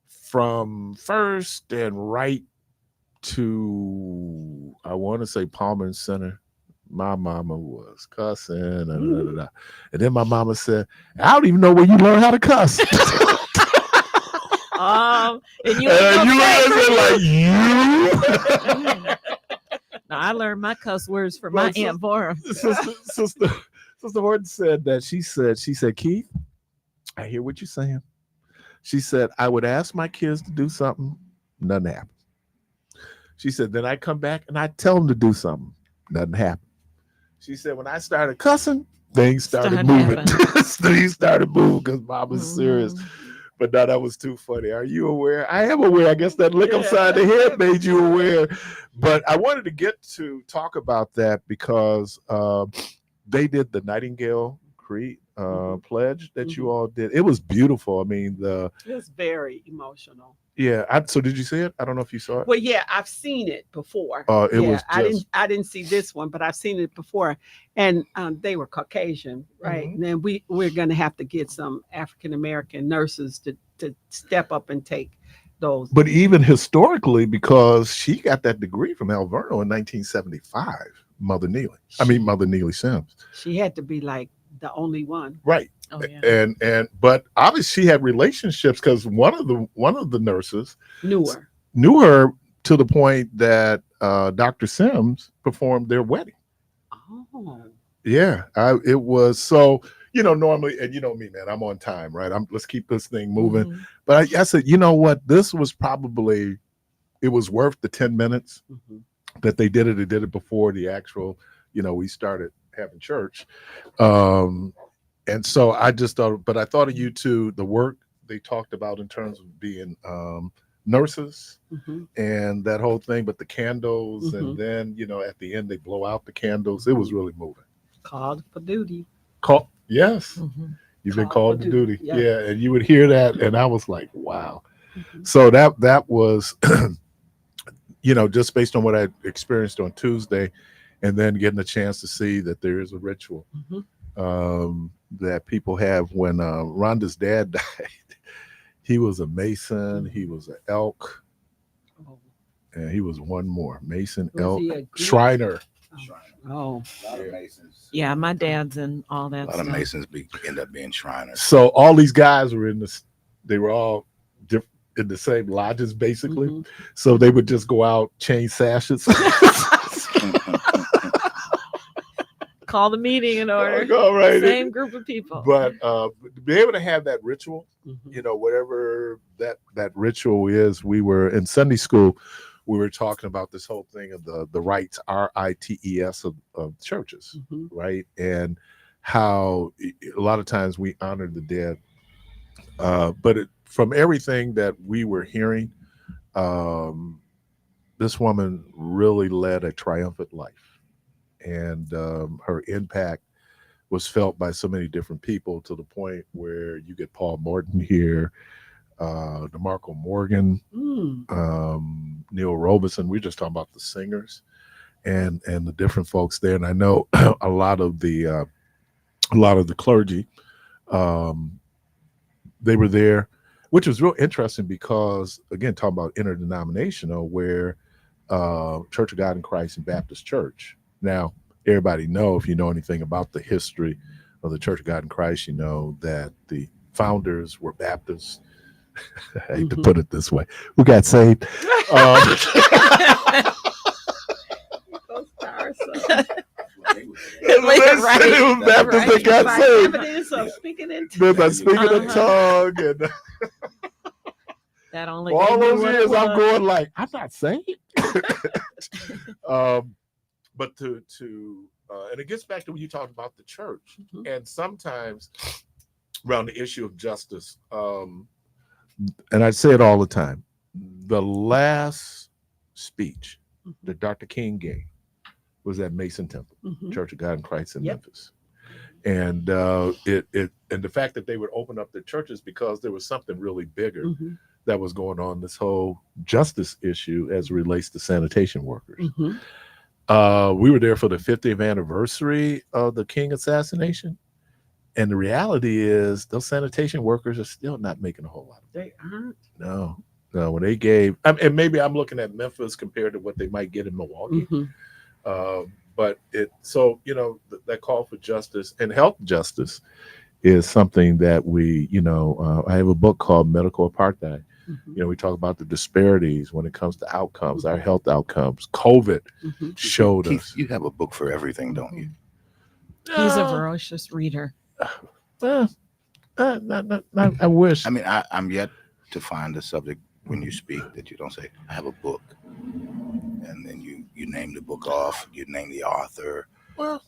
from First and right to, I want to say, Palmer Center. My mama was cussing, and then my mama said, "I don't even know where you learned how to cuss." And you like you. No, I learned my cuss words from my Aunt Vora. Sister Horton said that she said, Keith, I hear what you're saying. She said, I would ask my kids to do something, nothing happened. She said, then I come back and I tell them to do something, nothing happened. She said, when I started cussing, things started moving. Things started moving because Mom was serious. But no, that was too funny. Are you aware? I am aware. I guess that lick upside the head made you aware. But I wanted to get to talk about that because they did the Nightingale Creed pledge that you all did. It was beautiful. I mean, it was very emotional. Yeah. So did you see it? I don't know if you saw it. Well, yeah, I've seen it before. It was. I didn't see this one, but I've seen it before, and they were Caucasian, right? And then we're going to have to get some African American nurses to step up and take those. But even historically, because she got that degree from Alverno in 1975, Mother Neely Sims. She had to be like the only one, right? Oh, yeah. But obviously she had relationships because one of the nurses knew her to the point that Dr. Sims performed their wedding. Oh, yeah, it was so. Normally, and you know me, man, I'm on time, right? Let's keep this thing moving. But I said, you know what? This was probably, it was worth the 10 minutes that they did it. They did it before the actual, we started having church. And so I just thought, but I thought of you too, the work they talked about in terms of being nurses and that whole thing, but the candles and then, at the end they blow out the candles. It was really moving. Called for duty. Yes. You've been called to duty. Yeah. And you would hear that. And I was like, wow. So that was, just based on what I experienced on Tuesday and then getting a chance to see that there is a ritual that people have when Rhonda's dad died. He was a Mason. He was an Elk. And he was one more. Mason, Elk, Shriner. Oh, a lot of Masons. Yeah, my dad's and all that. A lot of Masons end up being Shriners. So all these guys were they were all in the same lodges, basically. So they would just go out, change sashes. Call the meeting in order. All right. Same group of people. But to be able to have that ritual, whatever that ritual is, we were in Sunday school. We were talking about this whole thing of the rites, RITES of churches, right? And how a lot of times we honor the dead. But from everything that we were hearing, this woman really led a triumphant life. And her impact was felt by so many different people to the point where you get Paul Morton here, DeMarco Morgan, Neil Robeson. We're just talking about the singers and the different folks there. And I know a lot of the clergy, they were there, which was real interesting because, again, talking about interdenominational, where Church of God in Christ and Baptist Church. Now, everybody know, if you know anything about the history of the Church of God in Christ, you know that the founders were Baptists. I hate to put it this way. Who got saved? It was Baptists that got saved. Evidence of speaking in tongue and that only all those years I'm going like, I'm not saved. But to and it gets back to when you talked about the church, and sometimes around the issue of justice, and I say it all the time, the last speech that Dr. King gave was at Mason Temple, Church of God in Christ in Memphis. And and the fact that they would open up their churches because there was something really bigger that was going on, this whole justice issue as it relates to sanitation workers. We were there for the 50th anniversary of the King assassination. And the reality is those sanitation workers are still not making a whole lot. They aren't. No. When they gave, and maybe I'm looking at Memphis compared to what they might get in Milwaukee. But that call for justice and health justice is something that we, I have a book called Medical Apartheid. We talk about the disparities when it comes to outcomes, our health outcomes. COVID showed us. You have a book for everything, don't you? He's a voracious reader. I wish. I mean, I'm yet to find a subject when you speak that you don't say, I have a book. And then you name the book off, you name the author. Well,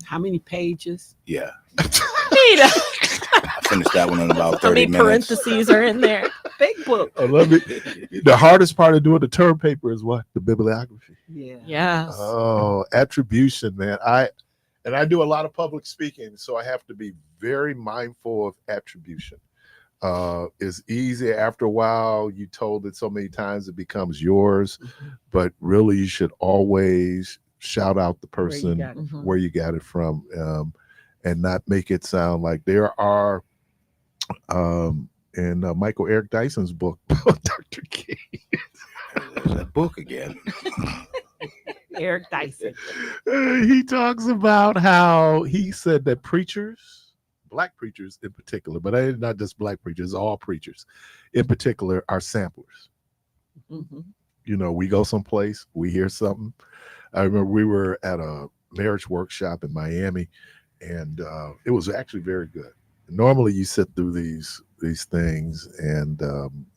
how many pages? Yeah. Peter, I finished that one in about 30 how many minutes. parentheses are in there? Big book. I love it. The hardest part of doing the term paper is what? The bibliography. Yeah. Yes. Oh, attribution, man. I do a lot of public speaking, so I have to be very mindful of attribution. It's easy after a while. You told it so many times it becomes yours, but really you should always shout out the person where you got it from, and not make it sound like there are in Michael Eric Dyson's book, Dr. King. There's that book again. Eric Dyson. He talks about how he said that preachers, black preachers in particular, but not just black preachers, all preachers in particular are samplers. We go someplace, we hear something. I remember we were at a marriage workshop in Miami, and it was actually very good. Normally you sit through these things, and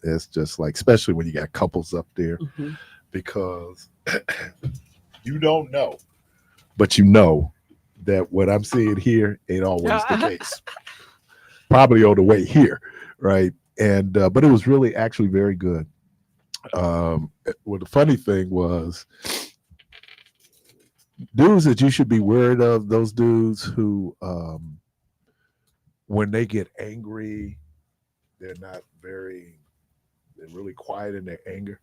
it's just like, especially when you got couples up there, because you don't know, but you know that what I'm seeing here ain't always the case. Probably on the way here, right? And but it was really actually very good. Well, the funny thing was, dudes that you should be worried of, those dudes who when they get angry, they're really quiet in their anger.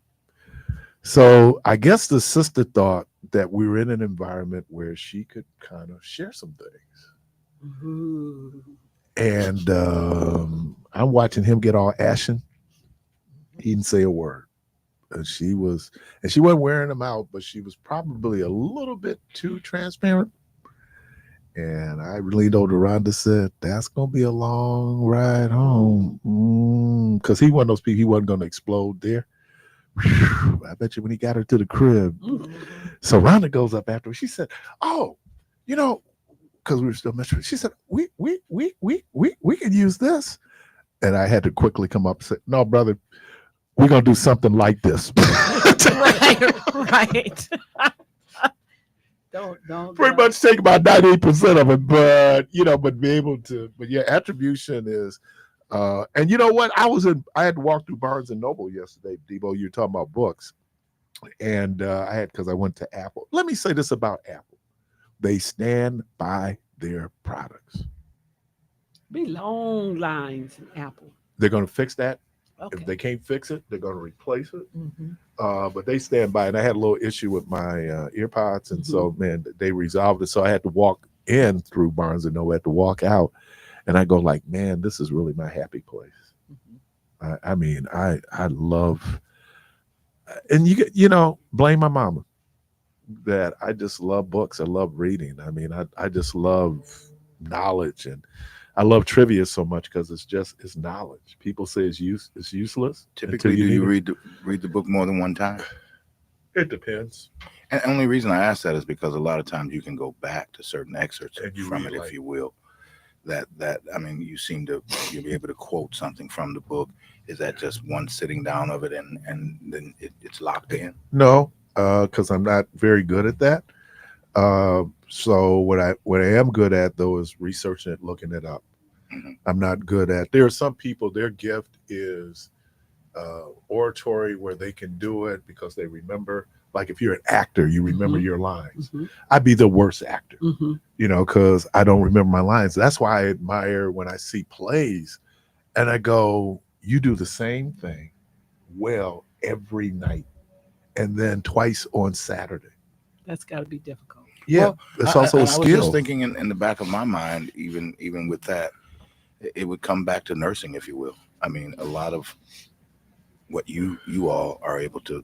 So I guess the sister thought that we were in an environment where she could kind of share some things. And I'm watching him get all ashen. He didn't say a word. She wasn't wearing them out, but she was probably a little bit too transparent. And I leaned over to Rhonda, said, that's going to be a long ride home. Because he wasn't those people, he wasn't going to explode there. Whew, I bet you when he got her to the crib. So Rhonda goes up after her. She said, oh, because we were still mentioning, she said, we can use this. And I had to quickly come up and say, no, brother, we're going to do something like this. Right. Don't pretty much take about 98% of it, but be able to, attribution is, and you know what? I had to walk through Barnes and Noble yesterday, Debo. You were talking about books, and because I went to Apple. Let me say this about Apple: they stand by their products. Be long lines in Apple. They're going to fix that. Okay. If they can't fix it, they're going to replace it. But they stand by, and I had a little issue with my earpods, and so they resolved it. So I had to walk in through Barnes and Noble, I had to walk out, and I go like, man, this is really my happy place. I mean, I love, and blame my mama that I just love books. I love reading. I mean, I just love knowledge, and I love trivia so much because it's knowledge. People say it's useless. Typically, do you read the book more than one time? It depends. And the only reason I ask that is because a lot of times you can go back to certain excerpts And you from it, read, if you will. That I mean, you'll be able to quote something from the book. Is that just one sitting down of it and then it's locked in? No, because I'm not very good at that. So what I am good at though is researching it, looking it up. I'm not good at. There are some people, their gift is oratory, where they can do it because they remember. Like if you're an actor, you remember your lines. Mhm. I'd be the worst actor, Mhm. you know, because I don't remember my lines. That's why I admire when I see plays and I go, you do the same thing well every night and then twice on Saturday. That's got to be difficult. Yeah, Well, it's also a and I was just skill. thinking in the back of my mind, even with that, it would come back to nursing, if you will. I mean, a lot of what you all are able to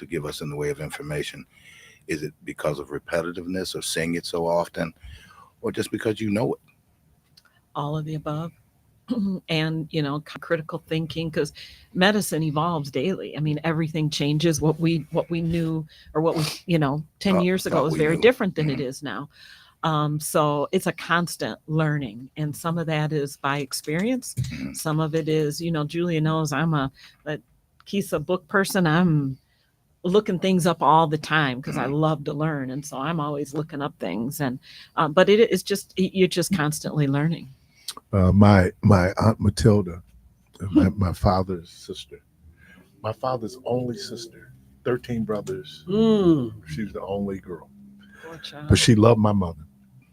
give us in the way of information, is it because of repetitiveness or seeing it so often, or just because you know it? All of the above. And critical thinking, because medicine evolves daily. I mean, everything changes. What we knew, or what we 10 years ago Thought was we very knew. different than it Mhm. is now. So it's a constant learning, and some of that is by experience. Mhm. Some of it is, Julia knows I'm a Kisa book person. I'm looking things up all the time because I love to learn, and so I'm always looking up things. And but it is just, you're just constantly learning. My aunt Matilda, my father's sister, my father's only sister, 13 brothers. Mm. She's the only girl, Poor child. but she loved my mother.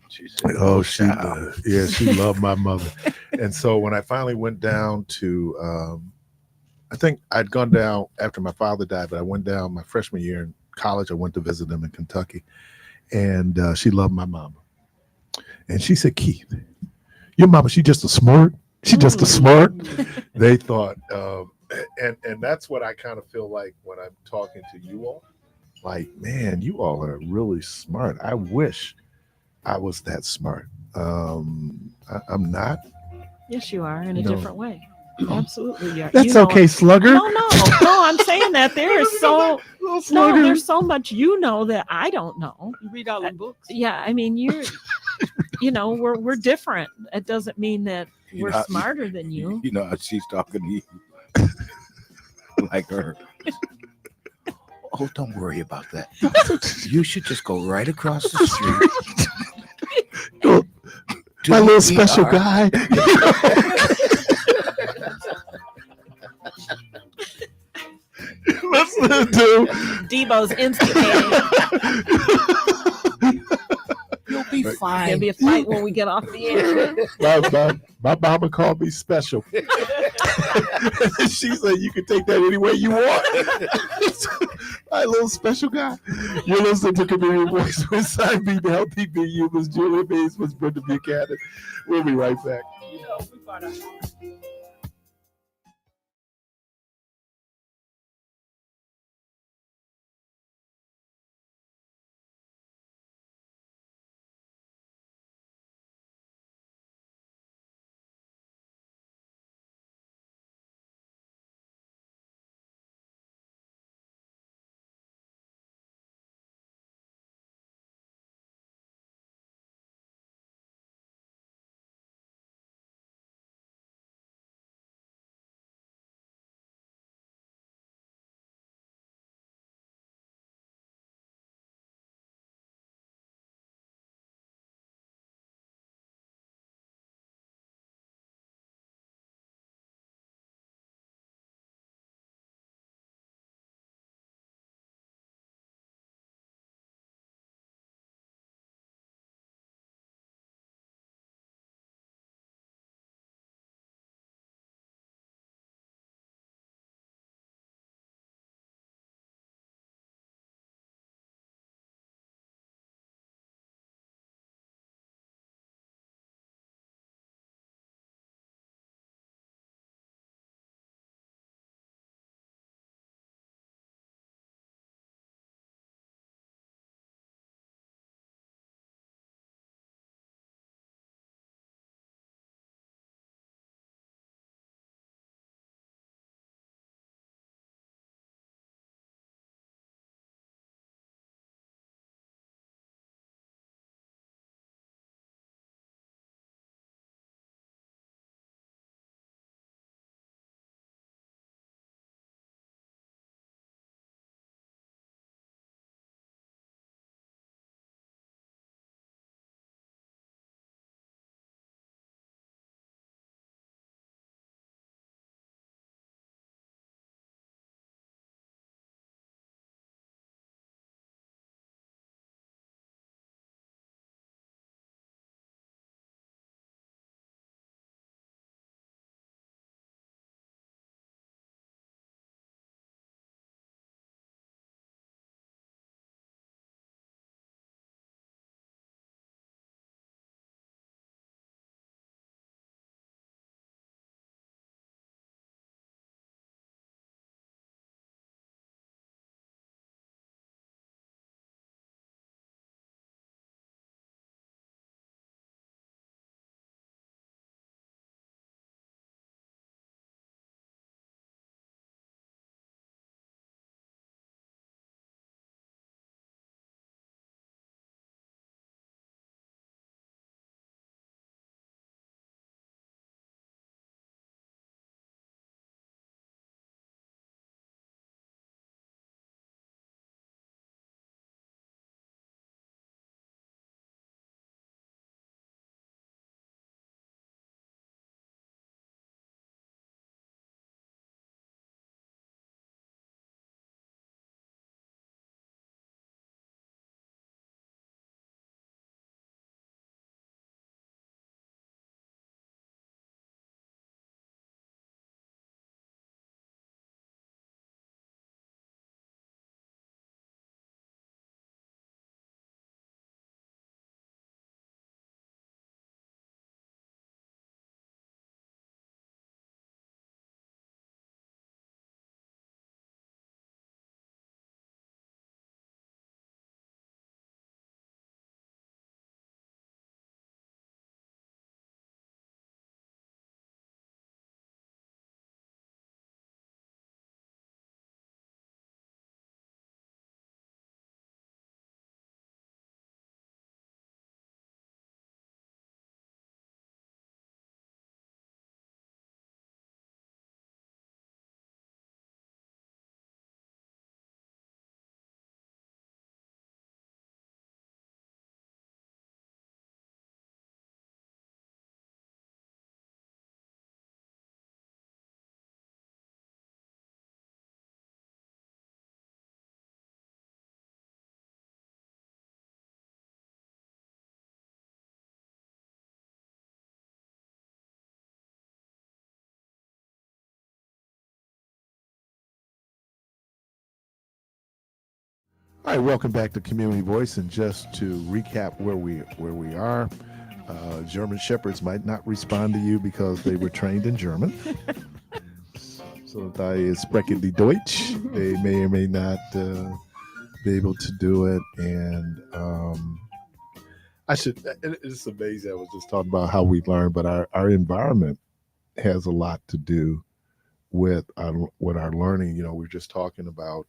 She said, Oh, "Oh, she child." yeah, she loved my mother. And so when I finally went down to, I think I'd gone down after my father died, but I went down my freshman year in college. I went to visit them in Kentucky, and she loved my mama. And she said, Keith, your mama, she just a smart. She just a smart. They thought, and that's what I kind of feel like when I'm talking to you all. Like, man, you all are really smart. I wish I was that smart. I'm not. Yes, you are, in a No. different way. Absolutely, yeah. That's okay, slugger. No. I'm saying that there is there's so much that I don't know. You read all the books. Yeah, I mean, we're different. It doesn't mean that we're know, smarter than you. You know how she's talking to you like her. Oh, don't worry about that. You should just go right across the street. Oh, to my the little special ER. guy. Listen to Debo's instigating. You'll be There'll fine. be a fight when we get off the air. my mama called me special. She said you can take that any way you want. My little special guy. You're listening to Community Voice with Simon B. The Healthy BU, Miss Julia Bates, Miss Brenda Buchanan. We'll be right back. We thought I- All right, welcome back to Community Voice. And just to recap where we are, German Shepherds might not respond to you because they were trained in German. So they sprechen die Deutsch. They may or may not be able to do it. And it's amazing. I was just talking about how we learn, but our environment has a lot to do with our learning. We're just talking about,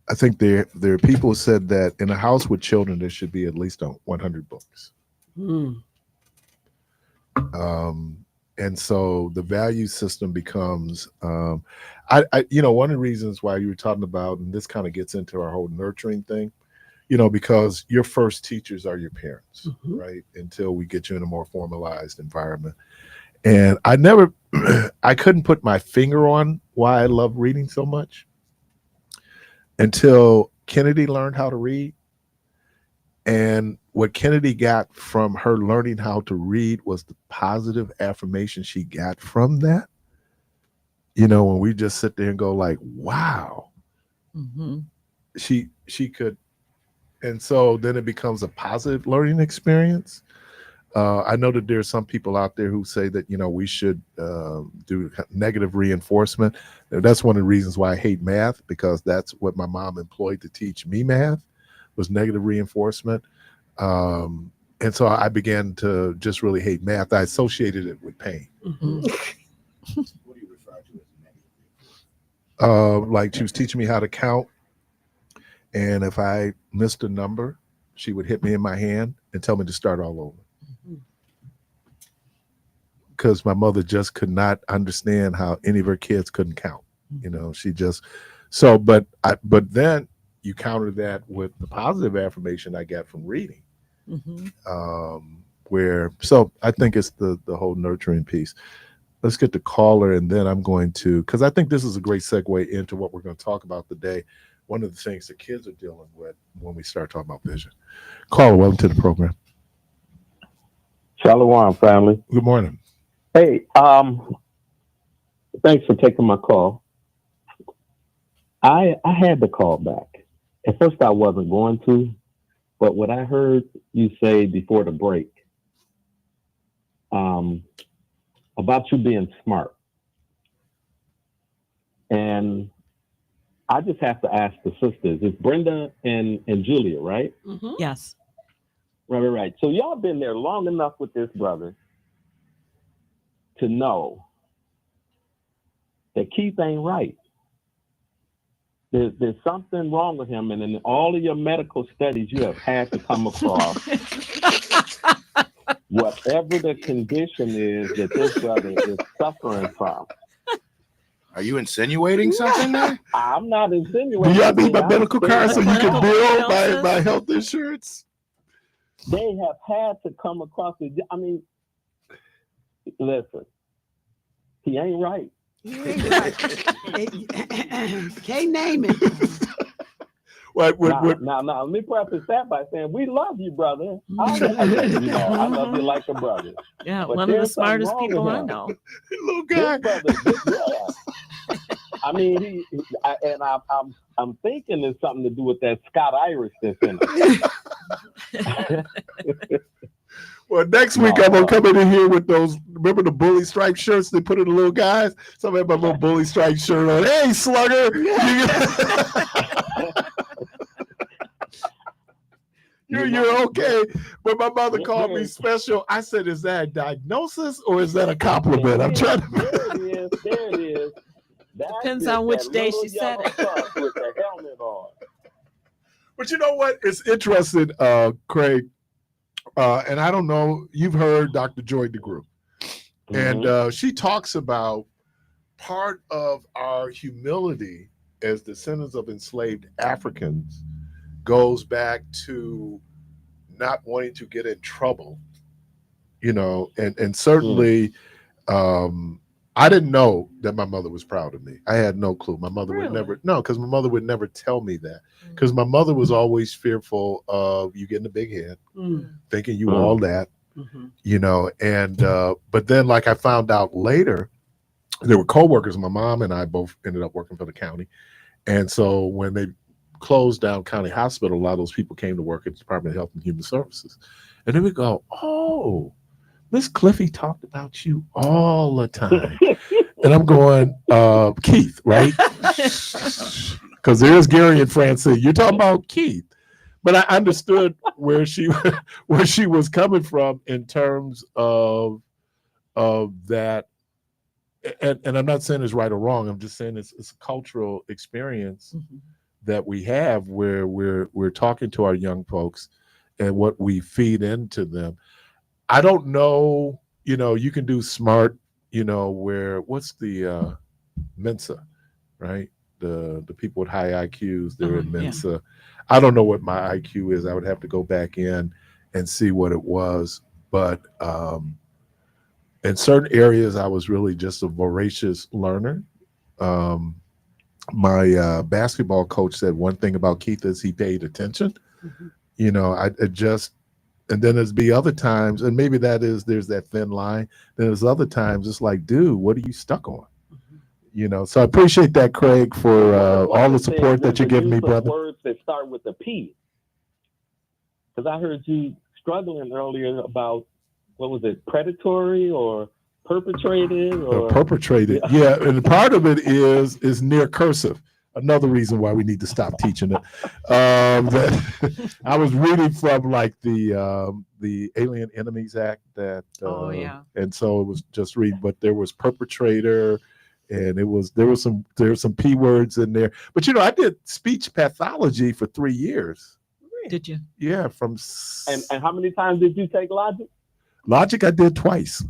I think there are people who said that in a house with children, there should be at least 100 books. And so the value system becomes, one of the reasons why you were talking about, and this kind of gets into our whole nurturing thing, because your first teachers are your parents, right? Until we get you in a more formalized environment. And I couldn't put my finger on why I love reading so much until Kennedy learned how to read. And what Kennedy got from her learning how to read was the positive affirmation she got from that. When we just sit there and go like, wow, she could. And so then it becomes a positive learning experience. I know that there's some people out there who say that, we should do negative reinforcement. That's one of the reasons why I hate math, because that's what my mom employed to teach me math, was negative reinforcement. And so I began to just really hate math. I associated it with pain. What do you refer to as negative? Like she was teaching me how to count. And if I missed a number, she would hit me in my hand and tell me to start all over. Because my mother just could not understand how any of her kids couldn't count. She just, but then you counter that with the positive affirmation I got from reading. So I think it's the whole nurturing piece. Let's get the caller, and then I'm going to, because I think this is a great segue into what we're going to talk about today. One of the things the kids are dealing with when we start talking about vision. Caller, welcome to the program. Shalom, family. Good morning. Hey, thanks for taking my call. I had to call back. At first, I wasn't going to, but what I heard you say before the break about you being smart, and I just have to ask the sisters. It's Brenda and Julia, right? Yes. Right. So y'all been there long enough with this brother to know that Keith ain't right. There's something wrong with him, and in all of your medical studies, you have had to come across whatever the condition is that this brother is suffering from. Are you insinuating something there? I'm not insinuating. Do y'all need my medical card so you can bill my health insurance? They have had to come across it. I mean, listen, he ain't right. Can't name it. Now, let me preface that by saying we love you, brother. I love you like a brother. Yeah, but one of the smartest people I know. Little guy. I mean, I'm thinking there's something to do with that Scott Irish that's in it. Well, next week I'm gonna come in here with those. Remember the bully striped shirts they put in the little guys? So I have my little bully striped shirt on. Hey, slugger! You're okay. But my mother called me special. I said, "Is that a diagnosis or is that a compliment?" I'm trying to. There it is. Depends on which day she said it. With the helmet on. But you know what? It's interesting, Craig. And I don't know, you've heard Dr. Joy DeGruy. And she talks about part of our humility as descendants of enslaved Africans goes back to not wanting to get in trouble, and certainly I didn't know that my mother was proud of me. I had no clue. My mother would never, because my mother would never tell me that. Because my mother was always fearful of you getting a big head, thinking you all that, and but then like I found out later, there were co-workers. My mom and I both ended up working for the county. And so when they closed down County Hospital, a lot of those people came to work at the Department of Health and Human Services. And then we go, oh, Miss Cliffy talked about you all the time. And I'm going, Keith, right? Because there's Gary and Francine. You're talking about Keith. But I understood where she was coming from in terms of that. And I'm not saying it's right or wrong. I'm just saying it's a cultural experience that we have where we're talking to our young folks and what we feed into them. I don't know, you can do SMART, what's the Mensa, right? The people with high IQs, they're in Mensa. Yeah. I don't know what my IQ is. I would have to go back in and see what it was. But in certain areas, I was really just a voracious learner. My basketball coach said one thing about Keith is he paid attention. I just, and then there's be other times, and maybe there's that thin line. Then there's other times it's like, dude, what are you stuck on? So I appreciate that, Craig, for all the support that you're giving me, brother. Words that start with a P. Because I heard you struggling earlier about, what was it, predatory or perpetrated? Or perpetrated, yeah. And part of it is near cursive. Another reason why we need to stop teaching it. That I was reading from like the Alien Enemies Act that. And so it was just reading, but there was perpetrator. And there were some P words in there. But I did speech pathology for 3 years. Did you? Yeah, and how many times did you take logic? Logic I did twice.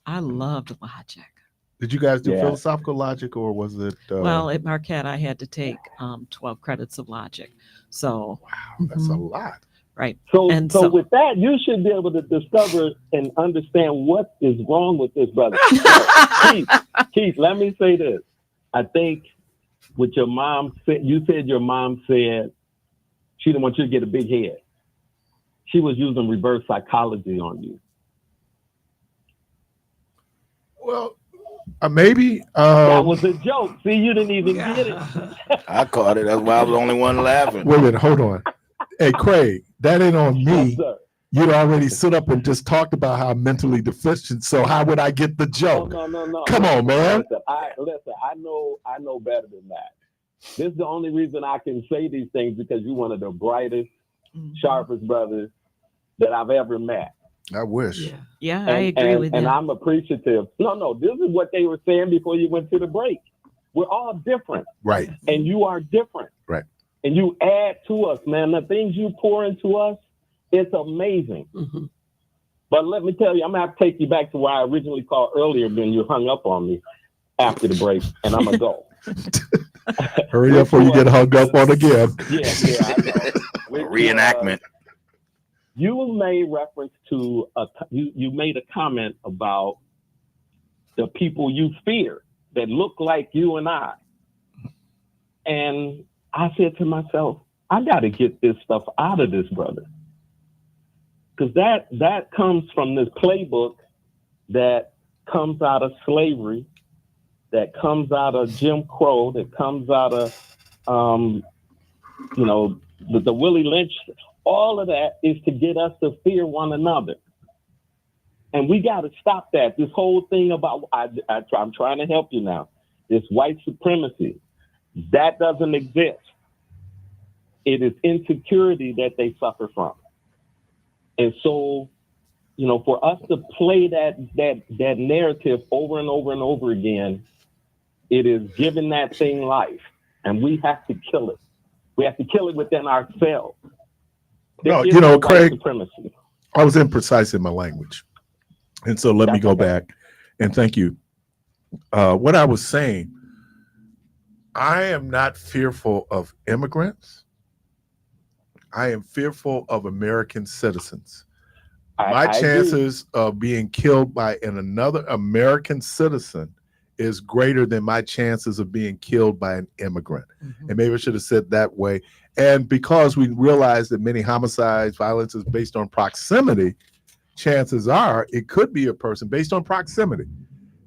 I loved logic. Did you guys do philosophical logic, or was it well, at Marquette I had to take 12 credits of logic. So wow, that's a lot. Right. So with that, you should be able to discover and understand what is wrong with this brother. Keith, let me say this. I think what your mom said, you said your mom said she didn't want you to get a big head. She was using reverse psychology on you. Well, maybe. That was a joke. See, you didn't even get it. I caught it. That's why I was the only one laughing. Wait a minute, hold on. Hey, Craig, that ain't on me. Yes, you'd already stood up and just talked about how I'm mentally deficient. So how would I get the joke? No. Come on, man. Listen, I know better than that. This is the only reason I can say these things, because you're one of the brightest, sharpest brothers that I've ever met. I wish. Yeah, I agree with that. And I'm appreciative. No, this is what they were saying before you went to the break. We're all different. Right. And you are different. Right. And you add to us, man. The things you pour into us, it's amazing. Mm-hmm. But let me tell you, I'm going to have to take you back to where I originally called earlier when you hung up on me after the break, and I'm going to go. Hurry up before you get hung up on again. Yeah, I know. Reenactment. You made reference to, you made a comment about the people you fear that look like you and I. And I said to myself, I got to get this stuff out of this brother. Because that comes from this playbook that comes out of slavery, that comes out of Jim Crow, that comes out of, the Willie Lynch. All of that is to get us to fear one another. And we got to stop that. This whole thing about, I'm trying to help you now, this white supremacy, that doesn't exist. It is insecurity that they suffer from. And so, for us to play that narrative over and over and over again, it is giving that thing life. And we have to kill it. We have to kill it within ourselves. No, Craig, I was imprecise in my language. And so let me go back and thank you. What I was saying, I am not fearful of immigrants. I am fearful of American citizens. My chances of being killed by another American citizen is greater than my chances of being killed by an immigrant. Mm-hmm. And maybe I should have said that way. And because we realize that many homicides, violence is based on proximity, chances are it could be a person based on proximity.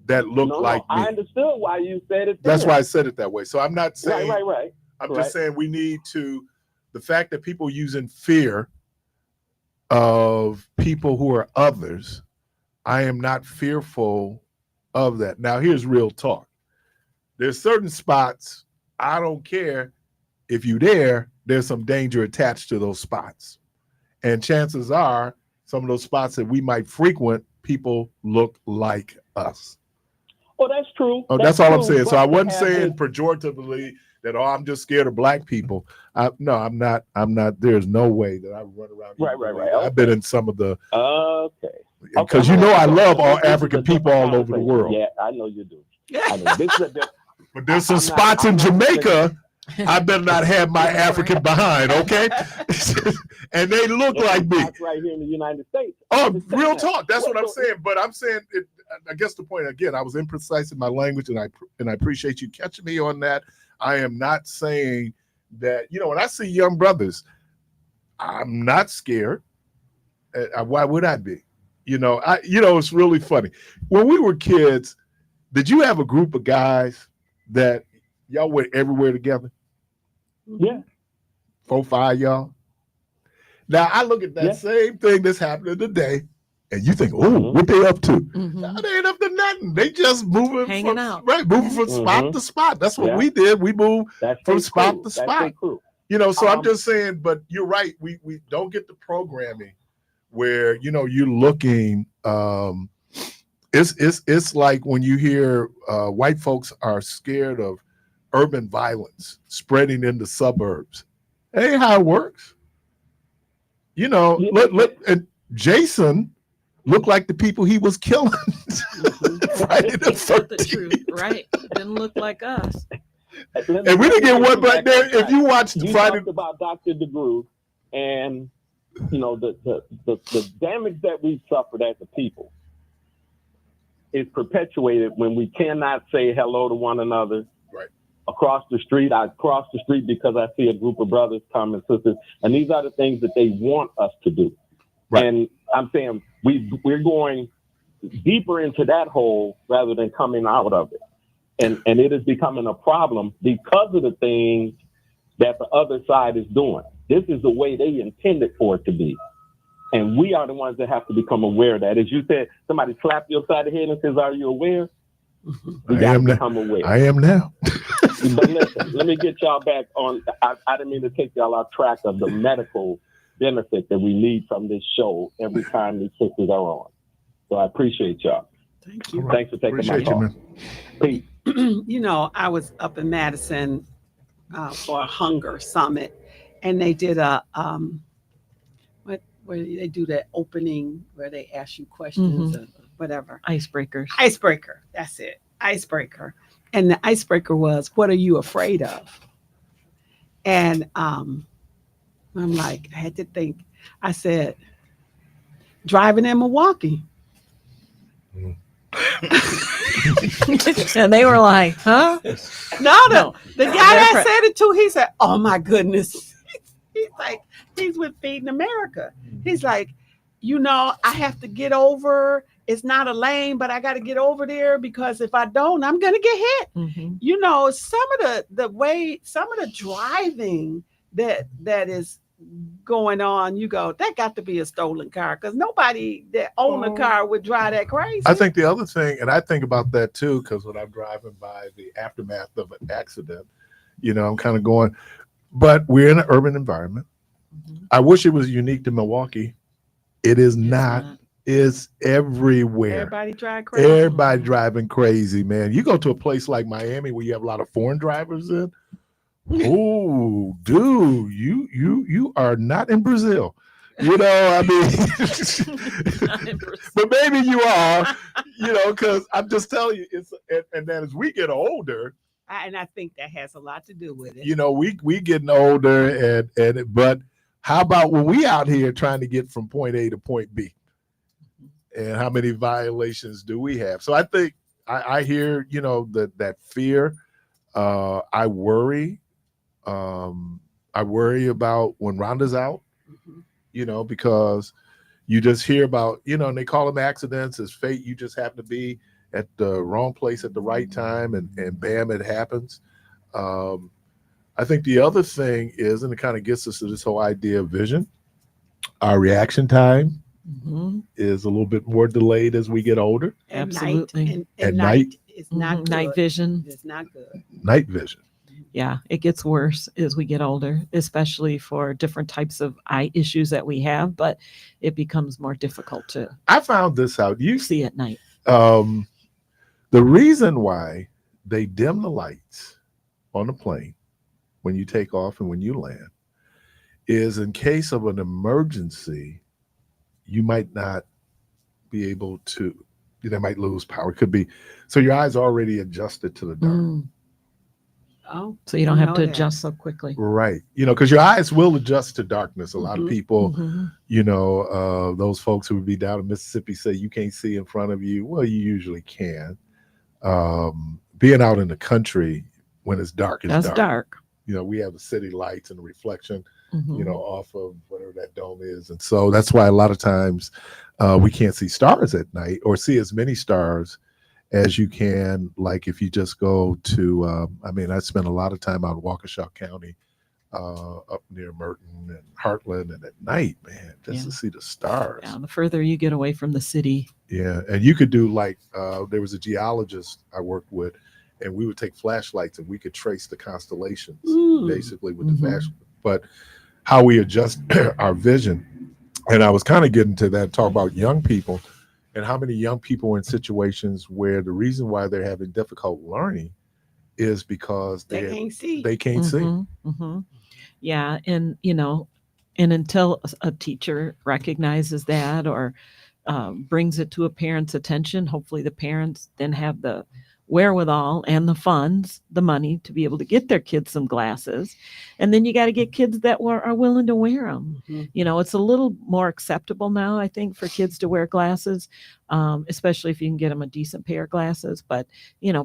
that look like me. I understood why you said it. That's why I said it that way. So I'm not saying, right. I'm just saying we need to, the fact that people using fear of people who are others, I am not fearful of that. Now, here's real talk. There's certain spots, I don't care if you there's some danger attached to those spots. And chances are some of those spots that we might frequent, people look like us. Oh, that's true. Oh, that's all I'm true, saying. So I wasn't to saying pejoratively that, I'm just scared of black people. No, I'm not. There's no way that I run around. Right. Okay. I've been in some of the. Okay. Because I love all African people all over the world. Yeah, I know you do. I know. This is but there's some spots in Jamaica. I better not have my African behind, okay? And they look like me. Right here in the United States. Oh, real talk. That's what I'm saying. But I'm saying, I guess the point again, I was imprecise in my language, and I appreciate you catching me on that. I am not saying that, when I see young brothers, I'm not scared. Why would I be? It's really funny. When we were kids, did you have a group of guys that y'all went everywhere together? Yeah. 4, 5 y'all. Now I look at that same thing that's happening today, and you think, what they up to? No, they ain't up to nothing. They just moving, hanging out, moving from spot to spot. That's what we did. We moved from spot to spot. So I'm just saying. But you're right. We don't get the programming where you're looking. It's like when you hear white folks are scared of urban violence spreading into suburbs. That ain't how it works. And Jason looked like the people he was killing. Friday the 13th. Right. Didn't look like us. And we didn't get one back there. If you watched Friday, talked about Dr. DeGroot and the damage that we've suffered as a people is perpetuated when we cannot say hello to one another. Right. Across the street, I cross the street because I see a group of brothers come and sisters, and these are the things that they want us to do. Right. And I'm saying we're going deeper into that hole rather than coming out of it. And it is becoming a problem because of the things that the other side is doing. This is the way they intended for it to be. And we are the ones that have to become aware of that. As you said, somebody slapped you upside the head and says, "Are you aware?" We got to become aware. I am now. But listen, let me get y'all back on. I didn't mean to take y'all off track of the medical benefit that we need from this show every time these sisters are on. So I appreciate y'all. Thank you. Thanks for taking my call. Peace. I was up in Madison for a hunger summit, and they did a where they do that opening where they ask you questions or whatever. Icebreakers. Icebreaker. That's it. Icebreaker. And the icebreaker was, what are you afraid of? And I'm like, I had to think. I said, driving in Milwaukee. And they were like, huh? No. The guy that said it to, he said, oh my goodness. He's like, he's with Feeding America. He's like, I have to get over. It's not a lane, but I got to get over there because if I don't, I'm going to get hit. Some of the driving that is going on, you go, that got to be a stolen car because nobody that owned a car would drive that crazy. I think the other thing, and I think about that too, because when I'm driving by the aftermath of an accident, I'm kind of going, but we're in an urban environment. I wish it was unique to Milwaukee. It is not. It's everywhere. Everybody drive crazy. Everybody driving crazy, man. You go to a place like Miami where you have a lot of foreign drivers in. Oh, dude, you are not in Brazil. But maybe you are, because I'm just telling you, and then as we get older, and I think that has a lot to do with it. We getting older, but how about when we out here trying to get from point A to point B? And how many violations do we have? So I think I hear, that fear. I worry. I worry about when Rhonda's out, because you just hear about, and they call them accidents as fate. You just happen to be at the wrong place at the right time, and bam, it happens. I think the other thing is, and it kind of gets us to this whole idea of vision, our reaction time Mhm. is a little bit more delayed as we get older. At Absolutely. night, At and night. night is not good. Night vision. It's not good. Night vision. Yeah, it gets worse as we get older, especially for different types of eye issues that we have, but it becomes more difficult to I found this out. see at night. The reason why they dim the lights on the plane when you take off and when you land is in case of an emergency, you might not be able to, they might lose power. It could be, so your eyes already adjusted to the dark. Oh, So you don't I have know to that. adjust so quickly. Right. Because your eyes will adjust to darkness. A lot of Mhm. people, Mhm. those folks who would be down in Mississippi say you can't see in front of you. Well, you usually can. Being out in the country when it's dark, it's That's dark. dark. We have the city lights and the reflection, Mhm. off of whatever that dome is. And so that's why a lot of times we can't see stars at night or see as many stars as you can. Like if you just go to, I spent a lot of time out in Waukesha County, up near Merton and Heartland, and at night, man, just to see the stars. Yeah, the further you get away from the city. Yeah, and you could do like there was a geologist I worked with, and we would take flashlights and we could trace the constellations basically with the flash. But how we adjust our vision, and I was kind of getting to that, talk about young people and how many young people are in situations where the reason why they're having difficult learning is because They can't see. They can't see. Mhm. Yeah, and and until a teacher recognizes that or brings it to a parent's attention, hopefully the parents then have the wherewithal and the funds, the money to be able to get their kids some glasses. And then you got to get kids that are willing to wear them. It's a little more acceptable now, I think, for kids to wear glasses, especially if you can get them a decent pair of glasses. But,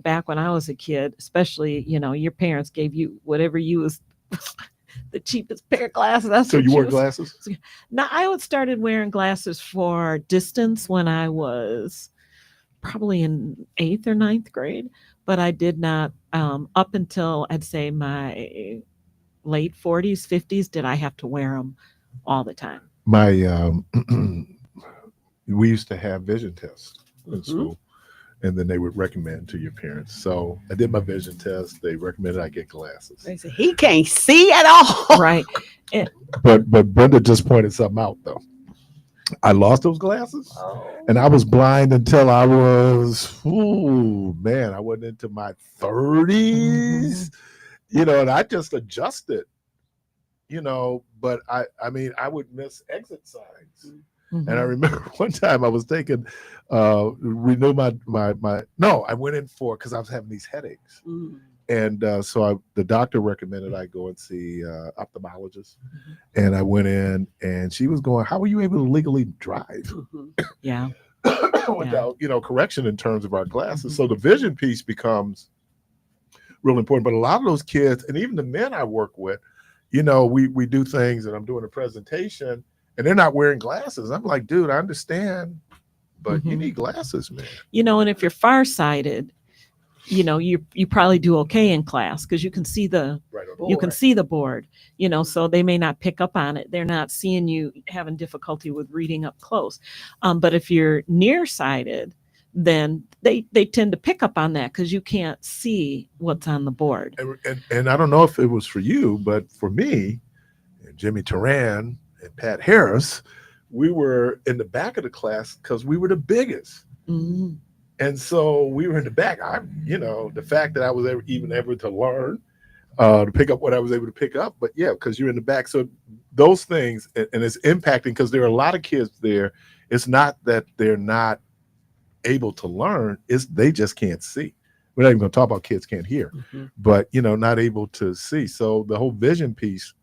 back when I was a kid, especially, your parents gave you whatever you was the cheapest pair of glasses. That's So what you wore was- glasses? Now, I started wearing glasses for distance when I was probably in 8th or 9th grade, but I did not up until I'd say my late 40s, 50s, did I have to wear them all the time. My we used to have vision tests in school, and then they would recommend to your parents. So I did my vision test. They recommended I get glasses. They say he can't see at all. Right. But Brenda just pointed something out though. I lost those glasses, and I was blind until I was, I went into my 30s, and I just adjusted, but I would miss exit signs. And I remember one time I was taking, renew I went in because I was having these headaches. And so the doctor recommended I go and see ophthalmologist. And I went in, and she was going, how were you able to legally drive? Yeah. Without, correction in terms of our glasses. So the vision piece becomes real important. But a lot of those kids, and even the men I work with, we do things, and I'm doing a presentation, and they're not wearing glasses. I'm like, dude, I understand, but you need glasses, man. And if you're farsighted, you probably do okay in class because you can see the board, so they may not pick up on it. They're not seeing you having difficulty with reading up close. But if you're nearsighted, then they tend to pick up on that because you can't see what's on the board. And I don't know if it was for you, but for me, and Jimmy Turan and Pat Harris, we were in the back of the class because we were the biggest. And so we were in the back. The fact that I was even able to learn, to pick up what I was able to pick up. But yeah, because you're in the back. So those things, and it's impacting because there are a lot of kids there. It's not that they're not able to learn, it's they just can't see. We're not even going to talk about kids can't hear, but not able to see. So the whole vision piece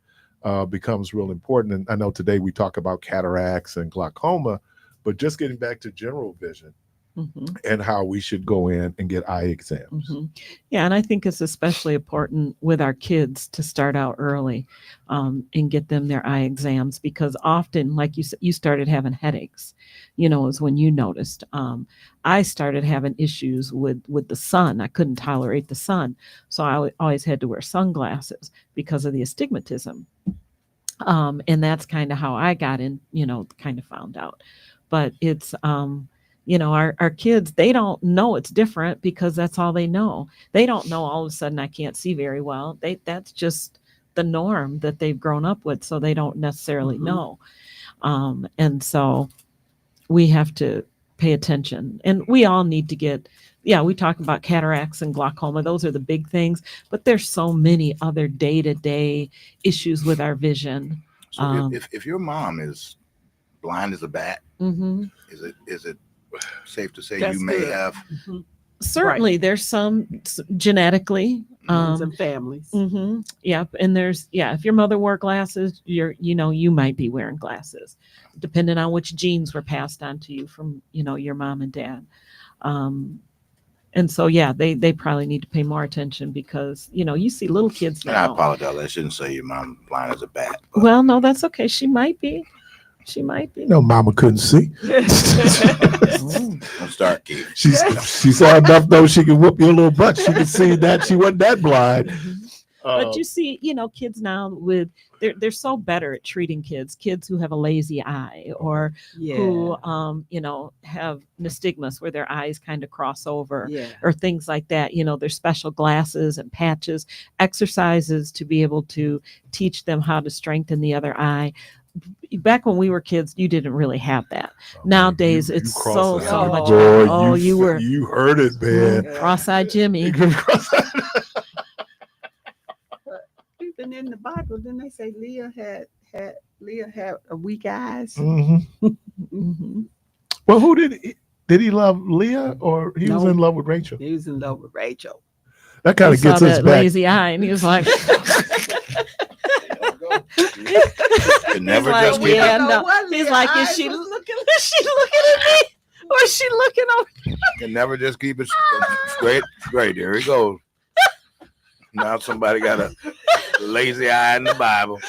becomes real important. And I know today we talk about cataracts and glaucoma, but just getting back to general vision, and how we should go in and get eye exams. Yeah, and I think it's especially important with our kids to start out early and get them their eye exams, because often, like you said, you started having headaches, is when you noticed. I started having issues with the sun. I couldn't tolerate the sun, so I always had to wear sunglasses because of the astigmatism. And that's kind of how I got in, kind of found out. But it's our kids, they don't know it's different because that's all they know. They don't know all of a sudden I can't see very well. That's just the norm that they've grown up with, so they don't necessarily know. And so we have to pay attention, and we all need to get, we talk about cataracts and glaucoma. Those are the big things, but there's so many other day-to-day issues with our vision. So if your mom is blind as a bat, is it safe to say you may have? Certainly, there's some genetically and families. Yep, and there's if your mother wore glasses, you might be wearing glasses, depending on which genes were passed on to you from your mom and dad. And so they probably need to pay more attention, because you see little kids now. And I apologize, I shouldn't say your mom blind as a bat. But. Well, no, that's okay. She might be. No, Mama couldn't see. Don't start, Keith. She saw enough though she could whoop your little butt. She could see that she wasn't that blind. But you see, kids now they're so better at treating kids who have a lazy eye, or who have nystagmus where their eyes kind of cross over, or things like that. There's special glasses and patches, exercises to be able to teach them how to strengthen the other eye. Back when we were kids, you didn't really have that. Nowadays, it's so much. You heard it, man. Cross-eyed Jimmy. Even in the Bible, didn't they say Leah had weak eyes? Well, who did he love? Leah, or he was in love with Rachel? He was in love with Rachel. That kind of gets us back. Lazy eye, and he was like. Never like, just keep He's like, is she looking at me, or is she looking over? Can never just keep it straight. There he goes. Now somebody got a lazy eye in the Bible,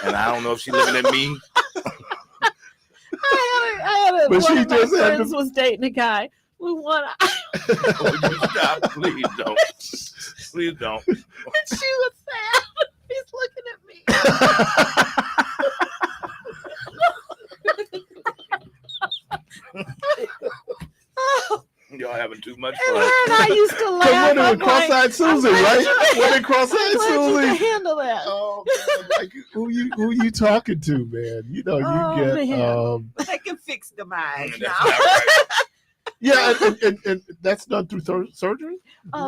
and I don't know if she's looking at me. I had one of my friends was dating a guy with one eye. Would you stop? Please don't. Please don't. And she was sad. He's looking at me. Y'all having too much And fun. her and I used to laugh. When cross-eyed Susie, right? When cross-eyed Susie. You handle that. Oh, man, like, who you talking to, man? You get They can fix the eyes now. and that's done through surgery.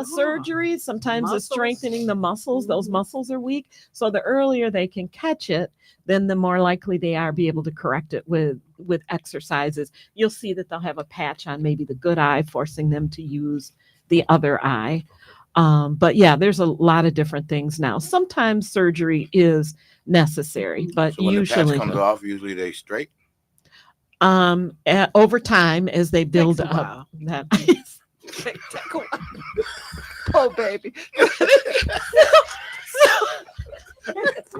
Surgery, sometimes it's strengthening the muscles. Those muscles are weak, so the earlier they can catch it, then the more likely they are be able to correct it with exercises. You'll see that they'll have a patch on maybe the good eye, forcing them to use the other eye. But there's a lot of different things now. Sometimes surgery is necessary, but so when usually the patch comes off, usually they straight. Over time, as they build up that. Take a while. Oh, baby.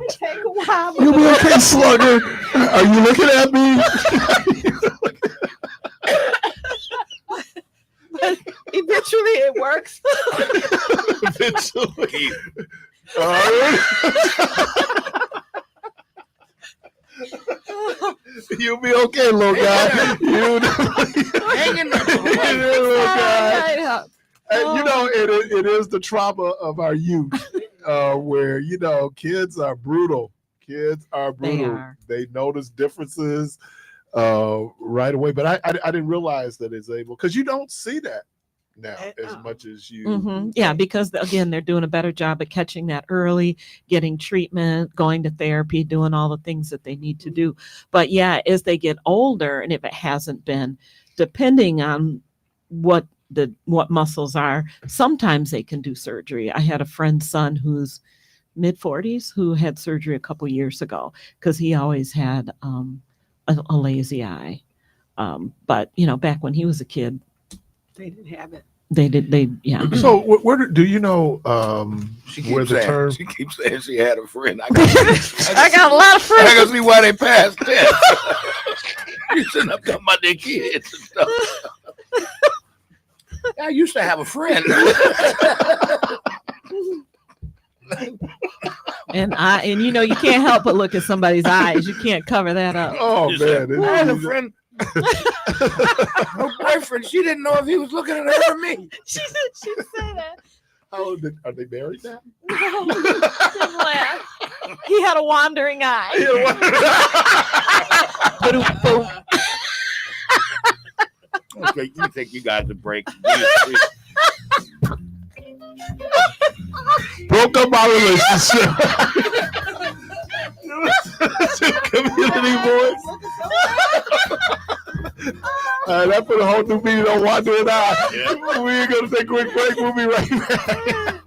Take a while. You be okay, slugger? Are you looking at me? But eventually it works. Eventually. You'll be okay, little guy. Hanging it is the trauma of our youth, where kids are brutal. They notice differences right away. But I didn't realize that it's able, because you don't see that now as much as you. Yeah, because again, they're doing a better job at catching that early, getting treatment, going to therapy, doing all the things that they need to do. But as they get older, and if it hasn't been, depending on what muscles are, sometimes they can do surgery. I had a friend's son who's mid-40s who had surgery a couple years ago because he always had a lazy eye. But back when he was a kid, They didn't have it. They did. They yeah. So do you know She where keeps the saying term? she keeps saying she had a friend. I got a lot of I friends. can see why they passed tense. You shouldn't have talking about their kids and stuff. I used to have a friend. And you know, you can't help but look at somebody's eyes. You can't cover that up. Oh You man, said, I had a friend. Her boyfriend. She didn't know if he was looking at her or me. She say that. Are they married now? No, didn't laugh. He had a wandering eye. Boom. Okay, you take you guys a break. Broke up my relationship. Community voice. That put a whole new meaning on wandering eye. Yeah. We're gonna take a quick break. We'll be right back.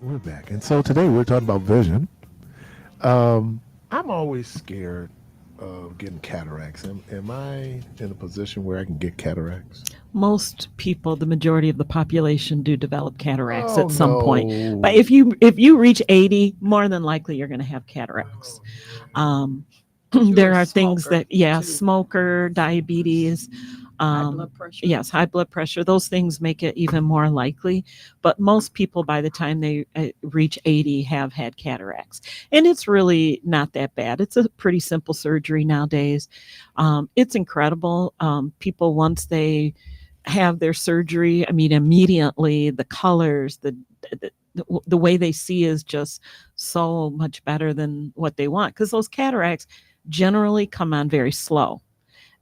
We're back. And so today we're talking about vision. I'm always scared of getting cataracts. Am I in a position where I can get cataracts? Most people, the majority of the population, do develop cataracts Oh, at some point. no. But if you reach 80, more than likely you're going to have cataracts. There are things smoker, that, too. smoker, diabetes, High blood pressure. yes, high blood pressure. Those things make it even more likely. But most people, by the time they reach 80, have had cataracts, and it's really not that bad. It's a pretty simple surgery nowadays. It's incredible. People, once they have their surgery, I mean, immediately the colors, the way they see is just so much better than what they want, because those cataracts generally come on very slow.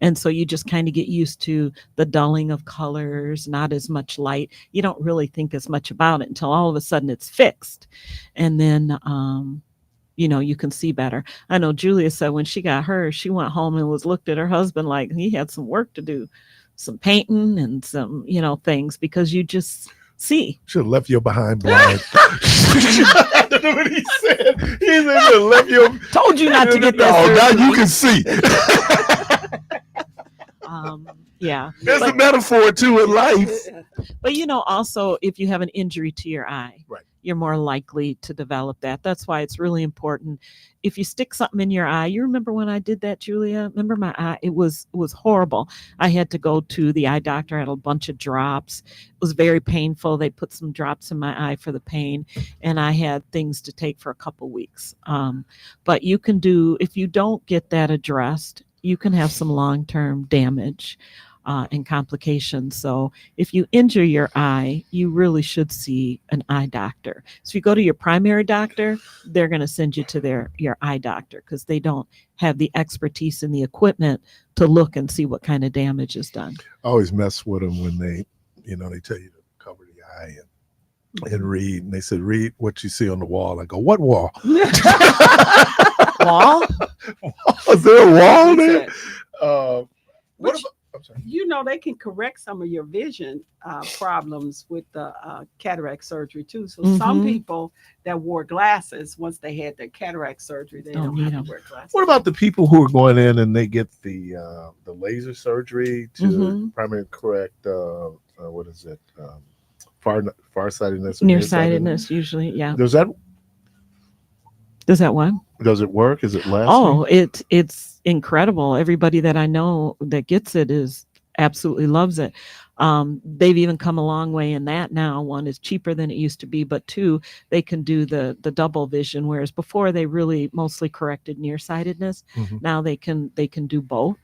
And so you just kind of get used to the dulling of colors, not as much light. You don't really think as much about it until all of a sudden it's fixed. And then, you can see better. I know Julia said when she got hers, she went home and looked at her husband like he had some work to do, some painting and some, things, because you just see. Should have left your behind blind. I don't know what he said. He said, left your. Told you not to get that. Oh, now surgery. you can see. Yeah. There's a metaphor too in life. But also if you have an injury to your eye, Right. you're more likely to develop that. That's why it's really important. If you stick something in your eye, you remember when I did that, Julia? Remember my eye? It was horrible. I had to go to the eye doctor. I had a bunch of drops. It was very painful. They put some drops in my eye for the pain, and I had things to take for a couple weeks. But you can if you don't get that addressed, you can have some long-term damage and complications. So if you injure your eye, you really should see an eye doctor. So if you go to your primary doctor, they're going to send you to your eye doctor, because they don't have the expertise and the equipment to look and see what kind of damage is done. I always mess with them when they tell you to cover the eye and read. And they said, read what you see on the wall. I go, what wall? Wall? Is there a wall there? What about? I'm sorry. They can correct some of your vision problems with the cataract surgery too. So some people that wore glasses, once they had their cataract surgery, they don't have to wear glasses. What about the people who are going in and they get the laser surgery to primarily correct what is it? Farsightedness. Nearsightedness, usually, yeah. Does that what? Does it work? Is it lasting? Oh, it's incredible. Everybody that I know that gets it absolutely loves it. They've even come a long way in that now. One, is cheaper than it used to be, but two, they can do the double vision, whereas before they really mostly corrected nearsightedness. Now they can do both.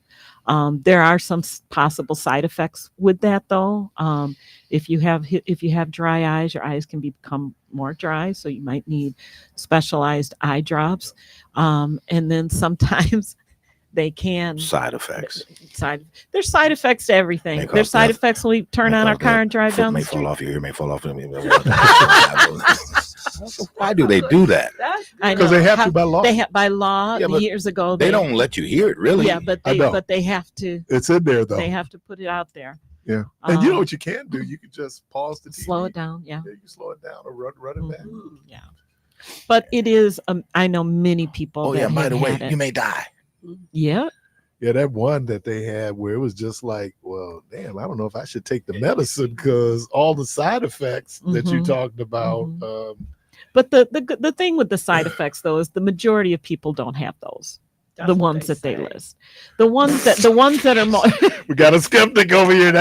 There are some possible side effects with that, though. If you have dry eyes, your eyes can become more dry, so you might need specialized eye drops. And then sometimes they can Side effects. There's side effects to everything. There's side effects when we turn on our car and drive down the street. May fall off your ear, may fall off. Why do they do that? Because they have to by law. They have by law years ago. They don't let you hear it, really. Yeah, but they have to. It's in there though. They have to put it out there. Yeah, and you know what you can do? You can just pause the TV. Slow it down. Yeah. You can slow it down or run it back. Yeah, but it is. I know many people. Oh yeah, by the way, you may die. Yeah. Yeah, that one that they had where it was just like, well, damn, I don't know if I should take the medicine because all the side effects that you talked about. But the thing with the side effects though is the majority of people don't have those. That's the what ones they that they say. list. The ones that are more. We got a skeptic over here.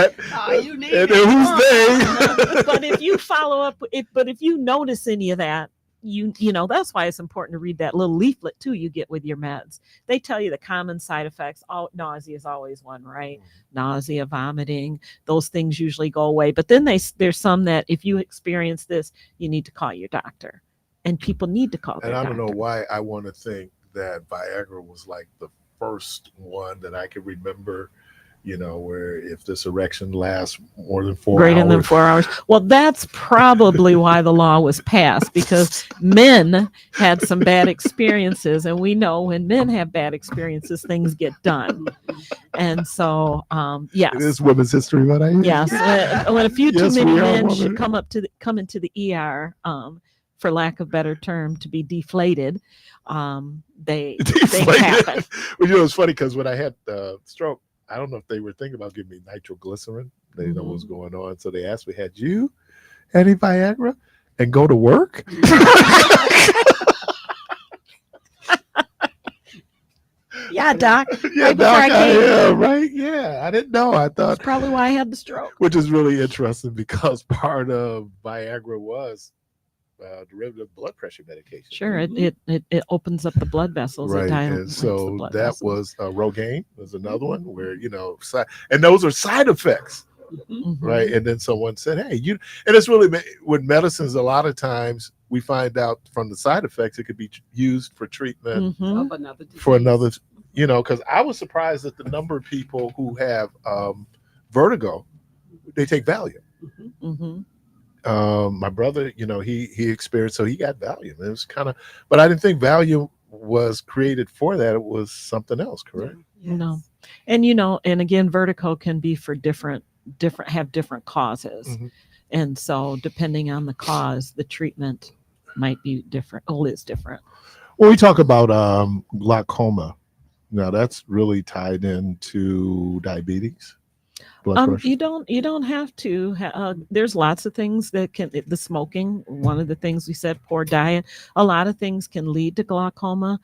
You need and it. who's they? But if you follow up, if you notice any of that, you know that's why it's important to read that little leaflet too you get with your meds. They tell you the common side effects. Nausea is always one, right? Nausea, vomiting, those things usually go away. But then there's some that if you experience this, you need to call your doctor, and people need to call. And their I don't know doctor. why I want to think that Viagra was like the first one that I could remember. Where if this erection lasts more than 4 hours. Greater than 4 hours. Well, that's probably why the law was passed, because men had some bad experiences. And we know when men have bad experiences, things get done. And so, yes. It is Women's History Month. Yes. When a few too Yes, many we are men women. should come into the ER, for lack of better term, to be deflated, they Deflated. happen. Well, you know, it's funny because when I had stroke, I don't know if they were thinking about giving me nitroglycerin. They know what's going on. So they asked me, had you any Viagra and go to work? Yeah, doc. Yeah, Right before doc, I came. yeah, right. Yeah, I didn't know. I That's thought, probably why I had the stroke. which is really interesting because part of Viagra was derivative blood pressure medication. Sure, it opens up the blood vessels. It Right, and dilates the so blood that vessels. was Rogaine was another one where and those are side effects, Mhm. right? And then someone said, "Hey, and it's really with medicines. A lot of times we find out from the side effects it could be used for treatment Mhm. Of another disease. for another. Because I was surprised at the number of people who have vertigo, they take Valium. Mhm. My brother, he experienced, so he got Valium. It was kind of, but I didn't think Valium was created for that. It was something else, correct? No. And and again, vertigo can be for different have different causes. Mhm. And so depending on the cause, the treatment might be different. Is different. When we talk about glaucoma, now that's really tied into diabetes, blood pressure. You don't have to. There's lots of things that can. The smoking, one of the things we said, poor diet. A lot of things can lead to glaucoma,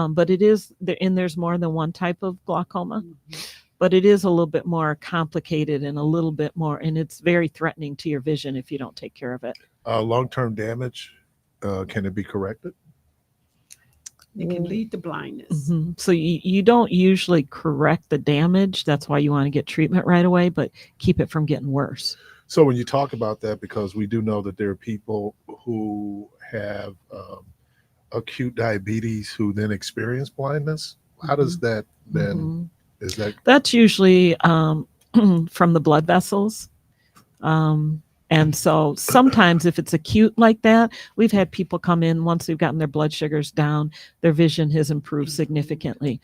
but it is there, and there's more than one type of glaucoma. But it is a little bit more complicated and a little bit more, and it's very threatening to your vision if you don't take care of it. Long-term damage, can it be corrected? It can lead to blindness. Mhm. So you don't usually correct the damage. That's why you want to get treatment right away, but keep it from getting worse. So when you talk about that, because we do know that there are people who have acute diabetes who then experience blindness. How does that then? Mhm. Is that That's usually from the blood vessels. And so sometimes if it's acute like that, we've had people come in once they've gotten their blood sugars down, their vision has improved significantly.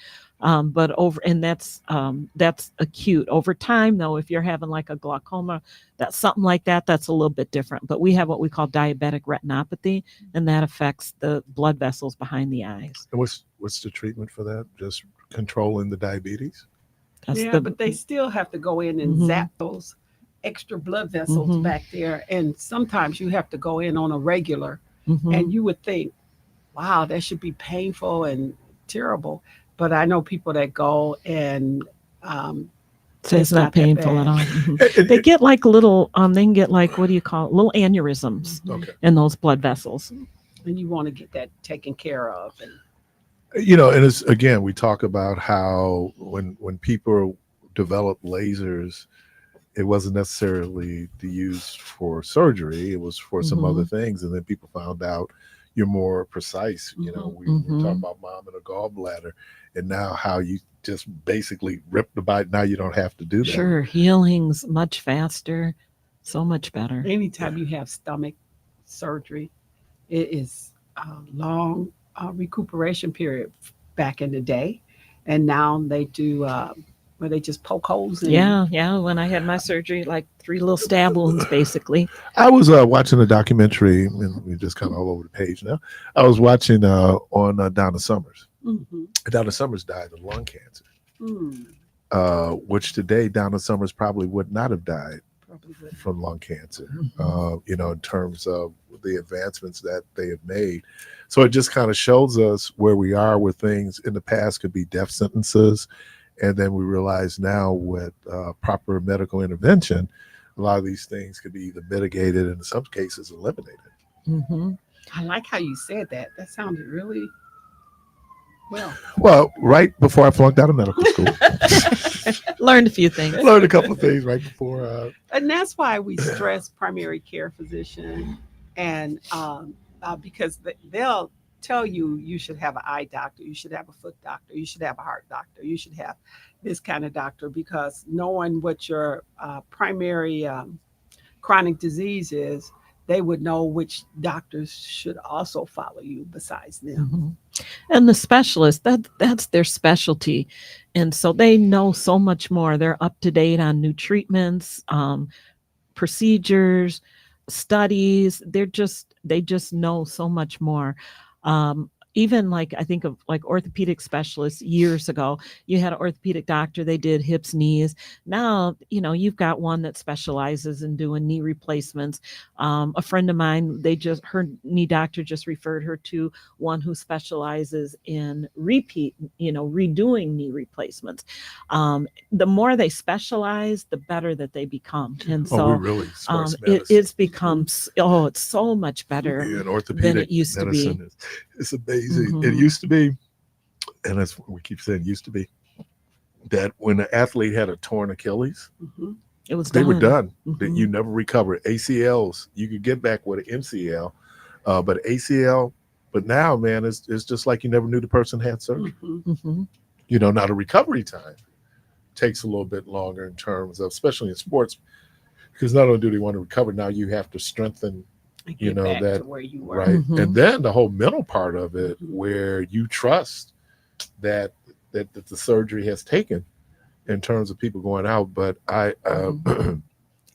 That's acute. Over time, though, if you're having like a glaucoma, that's something like that, that's a little bit different. But we have what we call diabetic retinopathy, and that affects the blood vessels behind the eyes. and what's the treatment for that? Just controlling the diabetes? That's But they still have to go in and Mhm. zap those extra blood vessels Mhm. back there. And sometimes you have to go in on a regular. Mhm. And you would think, wow, that should be painful and terrible. But I know people that go and So it's not that painful at bad. all. Mhm. They get like little, they can get like, what do you call it? Little aneurysms Okay. in those blood vessels. And you want to get that taken care of. And And it's again, we talk about how when people develop lasers, it wasn't necessarily to use for surgery, it was for some other things, and then people found out you're more precise. We were talking about mom and a gallbladder, and now how you just basically rip the bite. Now you don't have to do that. Sure, healing's much faster, so much better. anytime you have stomach surgery, it is a long recuperation period back in the day. And now they do where they just poke holes in. Yeah. When I had my surgery, like 3 little stab wounds, basically. I was watching a documentary, and we're just kind of all over the page now. I was watching on Donna Summers. Mhm. Donna Summers died of lung cancer, Mm, which today Donna Summers probably would not have died probably would. from lung cancer, in terms of the advancements that they have made. So it just kind of shows us where we are with things. In the past could be death sentences. And then we realize now with proper medical intervention, a lot of these things could be either mitigated and in some cases eliminated. Mhm. I like how you said that. That sounded really well. Well, right before I flunked out of medical school, Learned a few things. learned a couple of things right before. And that's why we stress primary care physician, and because they'll tell you should have an eye doctor, you should have a foot doctor, you should have a heart doctor, you should have this kind of doctor, because knowing what your primary chronic disease is, they would know which doctors should also follow you besides them. Mhm. And the specialist, that's their specialty. And so they know so much more. They're up to date on new treatments, procedures, studies. They just know so much more. Even like I think of like orthopedic specialists years ago, you had an orthopedic doctor, they did hips, knees. Now, you've got one that specializes in doing knee replacements. A friend of mine, her knee doctor just referred her to one who specializes in redoing knee replacements. The more they specialize, the better that they become. And so we really sports it's become, it's so much better yeah, and than orthopedic it used to be. medicine is amazing. It used to be, and that's what we keep saying, used to be, that when an athlete had a torn Achilles, it was they were done. That Mhm. you never recover. ACLs, you could get back with an MCL, but ACL. But now, man, it's just like you never knew the person had surgery. Mhm. Now the recovery time takes a little bit longer in terms of, especially in sports, because not only do they want to recover, now you have to strengthen. And get back that to where you were. right, Mhm. and then the whole mental part of it, where you trust that the surgery has taken, in terms of people going out. But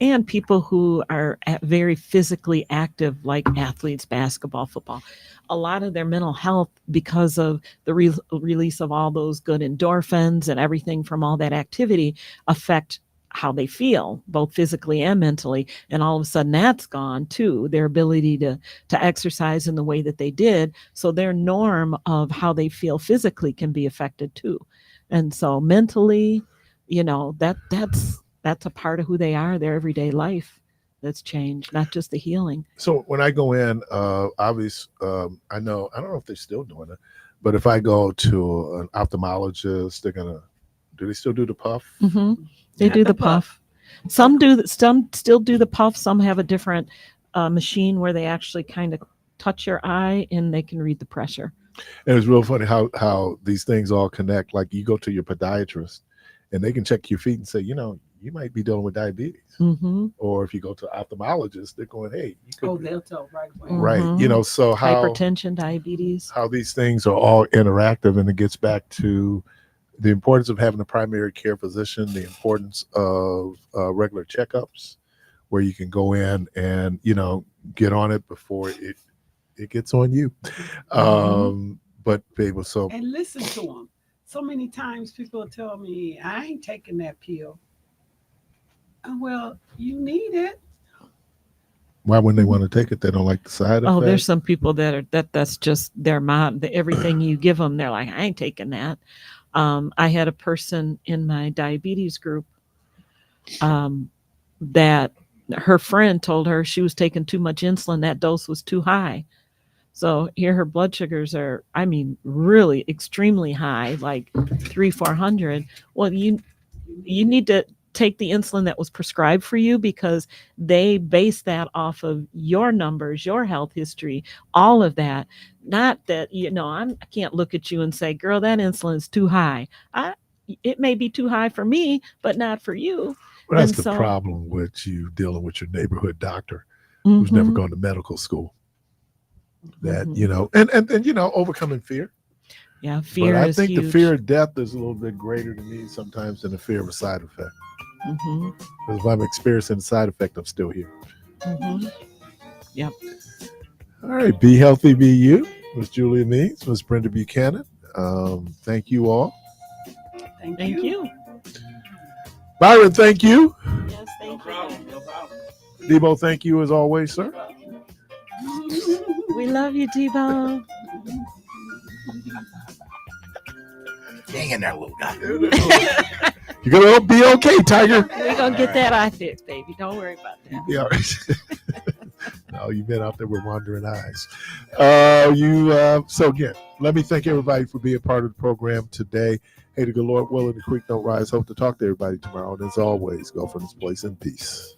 And people who are very physically active, like athletes, basketball, football, a lot of their mental health, because of the release of all those good endorphins and everything from all that activity, affect how they feel, both physically and mentally. And all of a sudden that's gone too, their ability to exercise in the way that they did. So their norm of how they feel physically can be affected too. And so mentally, that's a part of who they are, their everyday life that's changed, not just the healing. so when I go in, obviously, I don't know if they're still doing it, but if I go to an ophthalmologist, do they still do the puff? Mm-hmm. They Not do the the puff. Some still do the puff. Some have a different machine where they actually kind of touch your eye and they can read the pressure. And it's real funny how these things all connect. Like you go to your podiatrist, and they can check your feet and say, you might be dealing with diabetes. Mm-hmm. Or if you go to ophthalmologist, they're going, hey, you could. They'll tell right away. Right. Mhm. So Hypertension, diabetes. how these things are all interactive, and it gets back to the importance of having a primary care physician, the importance of regular checkups, where you can go in and get on it before it gets on you. But people, so And listen to them. So many times people tell me, I ain't taking that pill. Well, you need it. why wouldn't they want to take it? They don't like the side effects. Oh, there's some people that's just their mind. Everything you give them, they're like, I ain't taking that. I had a person in my diabetes group that her friend told her she was taking too much insulin. That dose was too high. So here her blood sugars are, really extremely high, like 300-400. Well, you need to take the insulin that was prescribed for you, because they base that off of your numbers, your health history, all of that. Not that, I can't look at you and say, girl, that insulin is too high. It may be too high for me, but not for you. Well, that's And the so- problem with you dealing with your neighborhood doctor who's never Mhm. gone to medical school. That Mhm. and overcoming fear. Yeah, fear But I is think huge. the fear of death is a little bit greater to me sometimes than the fear of a side effect. Mhm. Because if I'm experiencing a side effect, I'm still here. Mhm. All right, be healthy, be you. Miss Julia Means, Miss Brenda Buchanan. Thank you all. Thank you. Byron, thank you. Yes, thank you. No problem. Debo, thank you as always, sir. We love you, T-Bone. Hang in there, little guy. You're gonna be okay, Tiger. We're gonna get that eye fixed, baby. Don't worry about that. Be all right. No, you've been out there with wandering eyes. So again, let me thank everybody for being part of the program today. Hey, to the Lord willing, the creek don't rise. Hope to talk to everybody tomorrow. And as always, go from this place in peace.